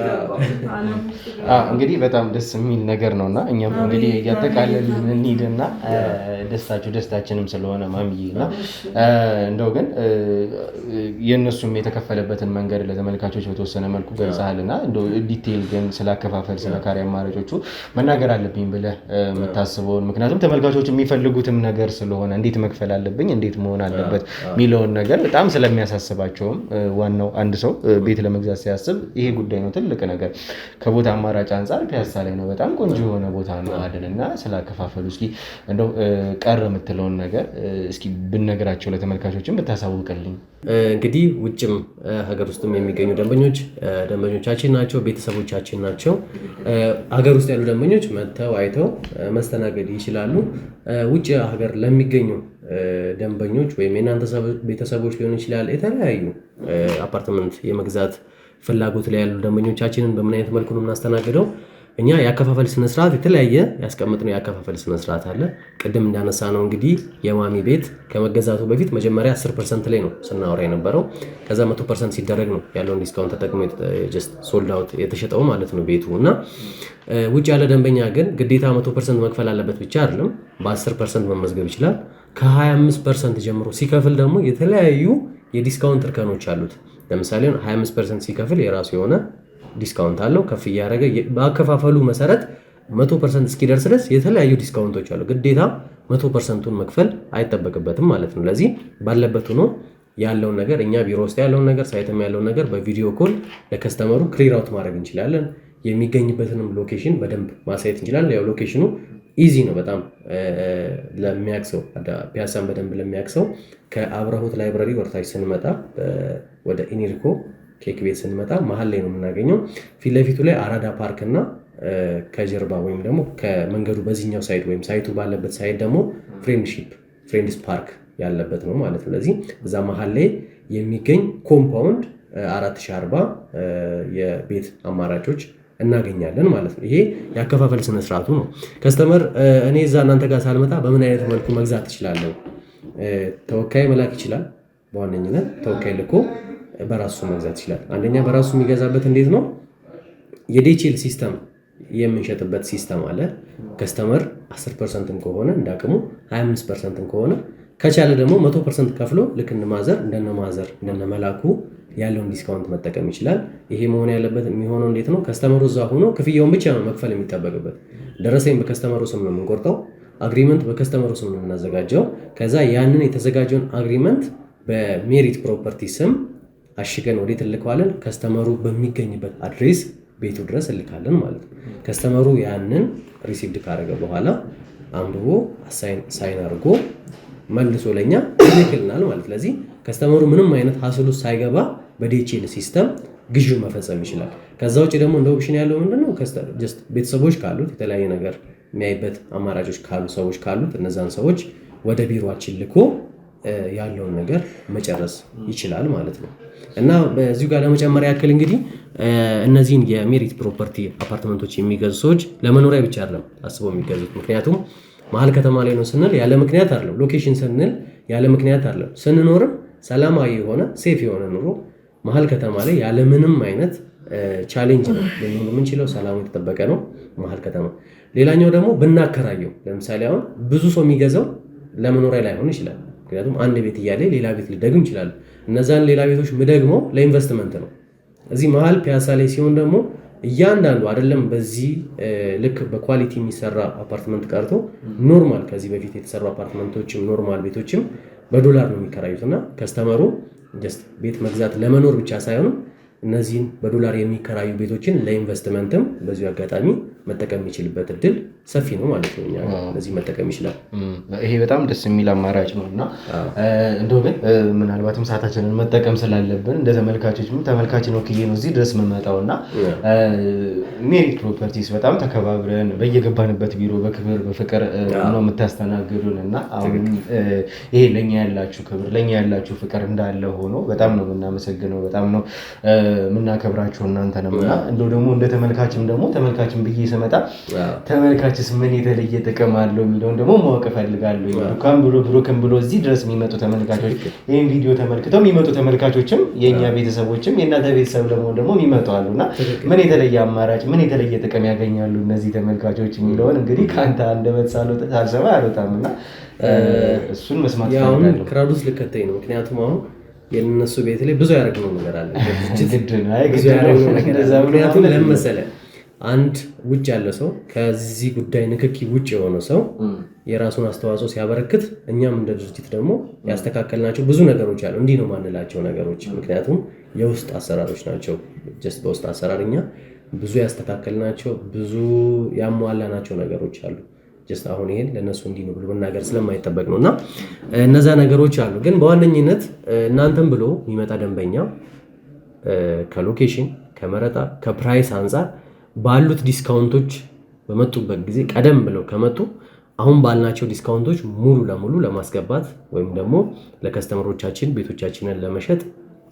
እንግዲህ በጣም ደስ የሚል ነገር ነውና እኛም እንግዲህ እያጠቃለልን እንሂድና ደስታችንም ስለሆነ ማሚዬና እንደው ግን የእነሱም የተከፈለበትን መንገድ ለተመልካቾች በተወሰነ መልኩ ገልጸሃልና እንደው ዲቴይል ግን ስላከፋፈል ስለ ካሬ አማራጮቹ መናገር አለብኝ ብለህ የምታስበውን፣ ምክንያቱም ተመልካቾች የሚፈልጉትም ነገር ስለሆነ እንዴት መክፈል አለብኝ እንዴት መሆን አለበት የሚለውን ነገር በጣም ስለሚያሳስባቸው ዋናው አንድ ሰው ቤት ለመግዛት ሲያስብ ይሄ ጉዳይ ነው ትልቅ ነገር። ከቦታ አማራጭ አንፃር ፒያሳ ላይ ነው፣ በጣም ቆንጆ የሆነ ቦታ ነው አድንና ስላከፋፈሉ እስኪ እንደው ቀር የምትለውን ነገር እስኪ ብነግራቸው ለተመልካቾችም ብታሳውቅልኝ። እንግዲህ ውጭም ሀገር ውስጥም የሚገኙ ደንበኞቻችን ናቸው፣ ቤተሰቦቻችን ናቸው። ሀገር ውስጥ ያሉ ደንበኞች መጥተው አይተው መስተናገድ ይችላሉ። ውጭ ሀገር ለሚገኙ ደንበኞች ወይም የእናንተ ቤተሰቦች ሊሆን ይችላል የተለያዩ አፓርትመንት የመግዛት ፍላጎት ላይ ያሉ ደንበኞቻችንን በምን አይነት መልኩ ነው የምናስተናግደው? እኛ የአከፋፈል ስነስርዓት የተለያየ ያስቀምጥነው የአከፋፈል ስነስርዓት አለ። ቅድም እንዳነሳ ነው እንግዲህ የማሚ ቤት ከመገዛቱ በፊት መጀመሪያ 10% ላይ ነው ስናወራ የነበረው። ከዛ 100% ሲደረግ ነው ያለውን ዲስካውንት ተጠቅሞ ጀስት ሶልድ አውት የተሸጠው ማለት ነው ቤቱ። እና ውጭ ያለ ደንበኛ ግን ግዴታ 100% መክፈል አለበት ብቻ አይደለም፣ በ10% መመዝገብ ይችላል። ከ25% ጀምሮ ሲከፍል ደግሞ የተለያዩ የዲስካውንት እርከኖች አሉት። ለምሳሌ 25% ሲከፍል የራሱ የሆነ ዲስካውንት አለው። ከፍ እያደረገ በአከፋፈሉ መሰረት 100% እስኪደርስ ድረስ የተለያዩ ዲስካውንቶች አሉ። ግዴታ 100%ቱን መክፈል አይጠበቅበትም ማለት ነው። ለዚህ ባለበት ሆኖ ያለውን ነገር እኛ ቢሮ ውስጥ ያለውን ነገር ሳይትም ያለውን ነገር በቪዲዮ ኮል ለከስተመሩ ክሊር አውት ማድረግ እንችላለን። የሚገኝበትንም ሎኬሽን በደንብ ማሳየት እንችላለን። ያው ሎኬሽኑ ኢዚ ነው በጣም ለሚያክሰው ፒያሳን በደንብ ለሚያክሰው ከአብረሆት ላይብራሪ ወርታች ስንመጣ ወደ ኢኒርኮ ኬክ ቤት ስንመጣ መሀል ላይ ነው የምናገኘው። ፊት ለፊቱ ላይ አራዳ ፓርክ እና ከጀርባ ወይም ደግሞ ከመንገዱ በዚህኛው ሳይድ ወይም ሳይቱ ባለበት ሳይድ ደግሞ ፍሬንድስ ፓርክ ያለበት ነው ማለት ነው። ስለዚህ እዛ መሀል ላይ የሚገኝ ኮምፓውንድ 4040 የቤት አማራጮች እናገኛለን ማለት ነው። ይሄ የአከፋፈል ስነስርዓቱ ነው። ከስተመር እኔ እዛ እናንተ ጋር ሳልመጣ በምን አይነት መልኩ መግዛት እችላለሁ? ተወካይ መላክ ይችላል። በዋነኝነት ተወካይ ልኮ በራሱ መግዛት ይችላል። አንደኛ በራሱ የሚገዛበት እንዴት ነው? የዴችል ሲስተም የምንሸጥበት ሲስተም አለ። ከስተመር 10%ም ከሆነ እንዳቅሙ 25%ም ከሆነ ከቻለ ደግሞ 100% ከፍሎ ልክ እንደነመላኩ ያለውን ዲስካውንት መጠቀም ይችላል። ይሄ መሆን ያለበት የሚሆነው እንዴት ነው? ከስተመሩ እዛ ሆኖ ክፍያውን ብቻ ነው መክፈል የሚጠበቅበት። ደረሰኝ በከስተመሩ ስም ነው የምንቆርጠው። አግሪመንት በከስተመሩ ስም ነው የምናዘጋጀው። ከዛ ያንን የተዘጋጀውን አግሪመንት በሜሪት ፕሮፐርቲ ስም አሽገን ወዴት እንልከዋለን? ከስተመሩ በሚገኝበት አድሬስ ቤቱ ድረስ እንልካለን ማለት ነው። ከስተመሩ ያንን ሪሲቭድ ካደረገ በኋላ አንብቦ ሳይን አድርጎ መልሶ ለኛ ይልክልናል ማለት። ስለዚህ ከስተመሩ ምንም አይነት ሀስሉ ሳይገባ በዲኤችኤል ሲስተም ግዢው መፈጸም ይችላል። ከዛ ውጭ ደግሞ እንደ ኦፕሽን ያለው ምንድነው? ቤተሰቦች ካሉት የተለያየ ነገር የሚያይበት አማራጮች ካሉ ሰዎች ካሉት እነዛን ሰዎች ወደ ቢሮአችን ልኮ ያለውን ነገር መጨረስ ይችላል ማለት ነው። እና በዚሁ ጋር ለመጨመር ያክል እንግዲህ እነዚህን የሜሪት ፕሮፐርቲ አፓርትመንቶች የሚገዙ ሰዎች ለመኖሪያ ብቻ አይደለም አስበው የሚገዙት። ምክንያቱም መሀል ከተማ ላይ ነው ስንል ያለ ምክንያት አይደለም። ሎኬሽን ስንል ያለ ምክንያት አይደለም። ስንኖርም ሰላማዊ የሆነ ሴፍ የሆነ ኑሮ መሀል ከተማ ላይ ያለ ምንም አይነት ቻሌንጅ ነው ልንሆን የምንችለው። ሰላሙ የተጠበቀ ነው መሀል ከተማ። ሌላኛው ደግሞ ብናከራየው፣ ለምሳሌ አሁን ብዙ ሰው የሚገዛው ለመኖሪያ ላይሆን ይችላል። ምክንያቱም አንድ ቤት እያለ ሌላ ቤት ሊደግም ይችላል። እነዛን ሌላ ቤቶች ምደግመው ለኢንቨስትመንት ነው። እዚህ መሀል ፒያሳ ላይ ሲሆን ደግሞ እያንዳንዱ አይደለም በዚህ ልክ በኳሊቲ የሚሰራ አፓርትመንት ቀርቶ ኖርማል ከዚህ በፊት የተሰሩ አፓርትመንቶችም ኖርማል ቤቶችም በዶላር ነው የሚከራዩት እና ከስተመሩ ጀስት ቤት መግዛት ለመኖር ብቻ ሳይሆን እነዚህን በዶላር የሚከራዩ ቤቶችን ለኢንቨስትመንትም በዚሁ አጋጣሚ መጠቀም የሚችልበት እድል ሰፊ ነው ማለት ነው። እኛ እነዚህ መጠቀም ይችላል። ይሄ በጣም ደስ የሚል አማራጭ ነው እና እንደው ግን ምናልባትም ሰዓታችንን መጠቀም ስላለብን እንደ ተመልካች ነው ክዬ ነው እዚህ ድረስ መመጣው እና ሜሪት ፕሮፐርቲስ በጣም ተከባብረን በየገባንበት ቢሮ በክብር በፍቅር ነው የምታስተናግዱን እና አሁን ይሄ ለኛ ያላችሁ ክብር ለኛ ያላችሁ ፍቅር እንዳለ ሆኖ በጣም ነው የምናመሰግነው። በጣም ነው የምናከብራችሁ እናንተንም እና እንደው ደግሞ እንደ ተመልካችም ብዬ ስመጣ ተመልካችስ ምን የተለየ ጥቅም አለው የሚለውን ደግሞ ማወቅ እፈልጋለሁ። ዱካን ብሎ ብሩክን ብሎ እዚህ ድረስ የሚመጡ ተመልካቾች ይህን ቪዲዮ ተመልክተው የሚመጡ ተመልካቾችም የእኛ ቤተሰቦችም የእናንተ ቤተሰብ ለመሆን ደግሞ የሚመጡ አሉ እና ምን የተለየ አማራጭ ምን የተለየ ጥቅም ያገኛሉ እነዚህ ተመልካቾች የሚለውን እንግዲህ ከአንተ አንደበት ሳልሰማ አልወጣም እና እሱን መስማት እፈልጋለሁ። ክራውድ ውስጥ ልከተኝ ነው ምክንያቱም አሁን የእነሱ ቤት ላይ ብዙ ያደረግነው ነገር አለ። ምክንያቱም ለምን መሰለህ አንድ ውጭ ያለ ሰው ከዚህ ጉዳይ ንክኪ ውጭ የሆነ ሰው የራሱን አስተዋጽኦ ሲያበረክት እኛም እንደ ድርጅት ደግሞ ያስተካከልናቸው ብዙ ነገሮች አሉ። እንዲህ ነው ማንላቸው ነገሮች ምክንያቱም የውስጥ አሰራሮች ናቸው። ጀስት በውስጥ አሰራር እኛ ብዙ ያስተካከልናቸው ብዙ ያሟላናቸው ነገሮች አሉ። ጀስት አሁን ይሄን ለነሱ እንዲህ ነው ብሎ መናገር ስለማይጠበቅ ነውና እነዛ ነገሮች አሉ። ግን በዋነኝነት እናንተም ብሎ የሚመጣ ደንበኛ ከሎኬሽን ከመረጣ ከፕራይስ አንፃር ባሉት ዲስካውንቶች በመጡበት ጊዜ ቀደም ብለው ከመጡ አሁን ባልናቸው ዲስካውንቶች ሙሉ ለሙሉ ለማስገባት ወይም ደግሞ ለከስተመሮቻችን ቤቶቻችንን ለመሸጥ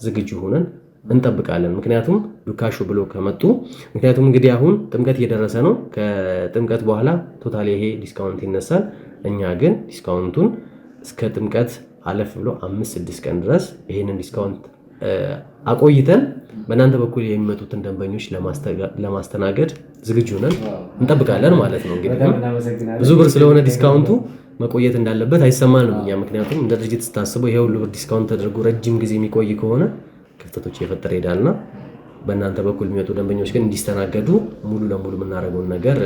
ዝግጁ ሆነን እንጠብቃለን። ምክንያቱም ዱካሾ ብሎ ከመጡ ምክንያቱም እንግዲህ አሁን ጥምቀት እየደረሰ ነው። ከጥምቀት በኋላ ቶታሊ ይሄ ዲስካውንት ይነሳል። እኛ ግን ዲስካውንቱን እስከ ጥምቀት አለፍ ብሎ 5-6 ቀን ድረስ ይሄንን ዲስካውንት አቆይተን በእናንተ በኩል የሚመጡትን ደንበኞች ለማስተናገድ ዝግጁ ነን እንጠብቃለን ማለት ነው። እንግዲህ ብዙ ብር ስለሆነ ዲስካውንቱ መቆየት እንዳለበት አይሰማንም እኛ። ምክንያቱም እንደ ድርጅት ስታስበው ይሄ ሁሉ ብር ዲስካውንት ተደርጎ ረጅም ጊዜ የሚቆይ ከሆነ ክፍተቶች እየፈጠረ ይሄዳልና በእናንተ በኩል የሚመጡ ደንበኞች ግን እንዲስተናገዱ ሙሉ ለሙሉ የምናደርገውን ነገር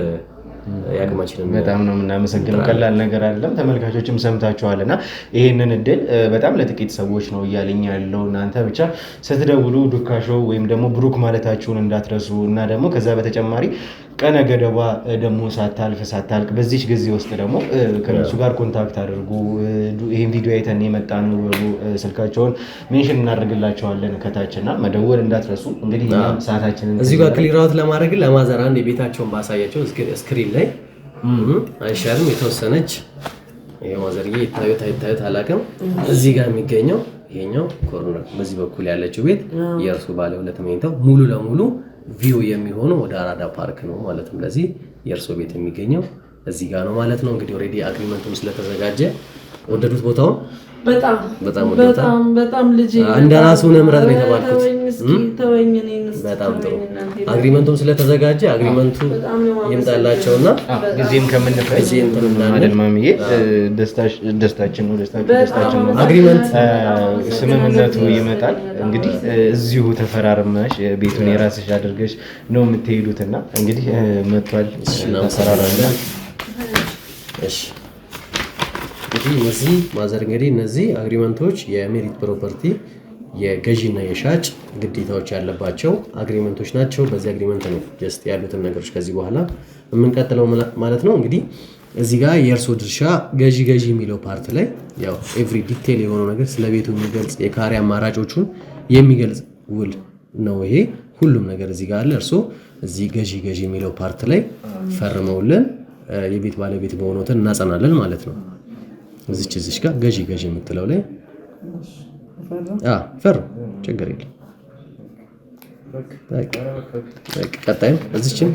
ያቅማችንን በጣም ነው የምናመሰግነው። ቀላል ነገር አይደለም። ተመልካቾችም ሰምታችኋልና ይሄንን እድል በጣም ለጥቂት ሰዎች ነው እያለኝ ያለው። እናንተ ብቻ ስትደውሉ ዱካሾ ወይም ደግሞ ብሩክ ማለታችሁን እንዳትረሱ እና ደግሞ ከዛ በተጨማሪ ቀነ ገደቧ ደግሞ ሳታልቅ በዚች ጊዜ ውስጥ ደግሞ ከነሱ ጋር ኮንታክት አድርጉ። ይሄን ቪዲዮ አይተን የመጣ ነው ስልካቸውን ሜንሽን እናደርግላቸዋለን ከታችና መደወል እንዳትረሱ። እንግዲህ ሰዓታችንን እዚህ ጋር ክሊር አውት ለማድረግ ለማዘር አንድ የቤታቸውን ባሳያቸው ስክሪን ላይ አይሻልም? የተወሰነች ይሄ ማዘርዬ ይታዩት አላውቅም። እዚህ ጋር የሚገኘው ይሄኛው ኮርነር በዚህ በኩል ያለችው ቤት የእርሱ ባለ 2 መኝታው ሙሉ ለሙሉ ቪው የሚሆነው ወደ አራዳ ፓርክ ነው ማለት ነው። ለዚህ የእርሱ ቤት የሚገኘው እዚህ ጋር ነው ማለት ነው። እንግዲህ ኦሬዲ አግሪመንቱም ስለተዘጋጀ ወደዱት ቦታውን በጣም ልጅ እንደራሱ ምረጥ ነው የተባልኩት። በጣም ጥሩ አግሪመንቱም ስለተዘጋጀ አግሪመንቱ ይምጣላቸውና ጊዜም ከምንፈጅ ማሚዬ ደስታችን ነው። አግሪመንት ስምምነቱ ይመጣል። እንግዲህ እዚሁ ተፈራርመሽ ቤቱን የራስሽ አድርገሽ ነው የምትሄዱትና እንግዲህ መጥቷል ተፈራራና እሺ እነዚህ ማዘር እንግዲህ እነዚህ አግሪመንቶች የሜሪት ፕሮፐርቲ የገዢና የሻጭ ግዴታዎች ያለባቸው አግሪመንቶች ናቸው። በዚህ አግሪመንት ነው ጀስት ያሉትን ነገሮች ከዚህ በኋላ የምንቀጥለው ማለት ነው። እንግዲህ እዚህ ጋር የእርሶ ድርሻ ገዢ የሚለው ፓርት ላይ ያው ኤቭሪ ዲቴል የሆነው ነገር ስለ ቤቱ የሚገልጽ የካሬ አማራጮቹን የሚገልጽ ውል ነው። ይሄ ሁሉም ነገር እዚህ ጋር አለ። እርሶ እዚህ ገዢ የሚለው ፓርት ላይ ፈርመውልን የቤት ባለቤት መሆኑን እናጸናለን ማለት ነው። እዚች ጋር ገዢ የምትለው ላይ ፈር ችግር የለም። ቀጣይም እዚችም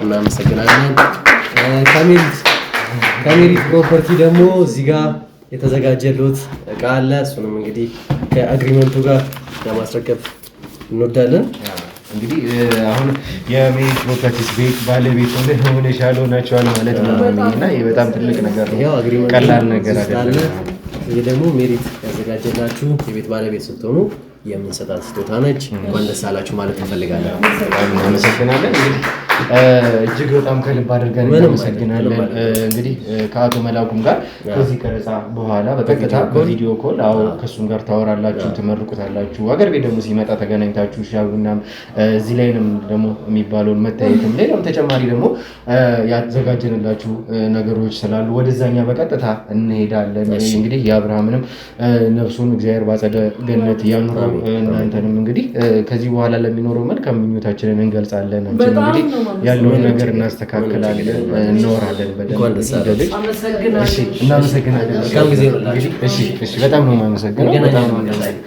እናመሰግናለን። ከሜሪት ፕሮፐርቲ ደግሞ እዚህ ጋር የተዘጋጀሉት እቃ አለ። እሱንም እንግዲህ ከአግሪመንቱ ጋር ለማስረከብ እንወዳለን። እንግዲህ አሁን የሜሪት ፕሮፐርቲስ ቤት ባለቤት ሆነሻል ሆናችኋል ማለት ነው እና ይሄ በጣም ትልቅ ነገር ነው። ያው አግሪመንቱ ቀላል ነገር አይደለም። ይሄ ደግሞ ሜሪት ያዘጋጀላችሁ የቤት ባለቤት ስትሆኑ የምንሰጣት ስጦታ ነች። እንኳን ደስ አላችሁ ማለት እንፈልጋለን። እናመሰግናለን። እጅግ በጣም ከልብ አድርገን እናመሰግናለን። እንግዲህ ከአቶ መላኩም ጋር ከዚህ ቀረጻ በኋላ በቀጥታ በቪዲዮ ኮል ከእሱም ጋር ታወራላችሁ፣ ትመርቁታላችሁ። አገር ቤት ደግሞ ሲመጣ ተገናኝታችሁ ሻይ ቡናም እዚህ ላይንም ደግሞ የሚባለውን መታየትም ሌላም ተጨማሪ ደግሞ ያዘጋጀንላችሁ ነገሮች ስላሉ ወደዛኛ በቀጥታ እንሄዳለን። እንግዲህ የአብርሃምንም ነፍሱን እግዚአብሔር ባጸደ ገነት ያኑረው፣ እናንተንም እንግዲህ ከዚህ በኋላ ለሚኖረው መልካም ምኞታችንን እንገልጻለን። እንግዲህ ያለውን ነገር እናስተካክላለን፣ እናወራለን በደንብ። እናመሰግናለን። በጣም ነው የማመሰግነው። በጣም ነው እንገናኛለን።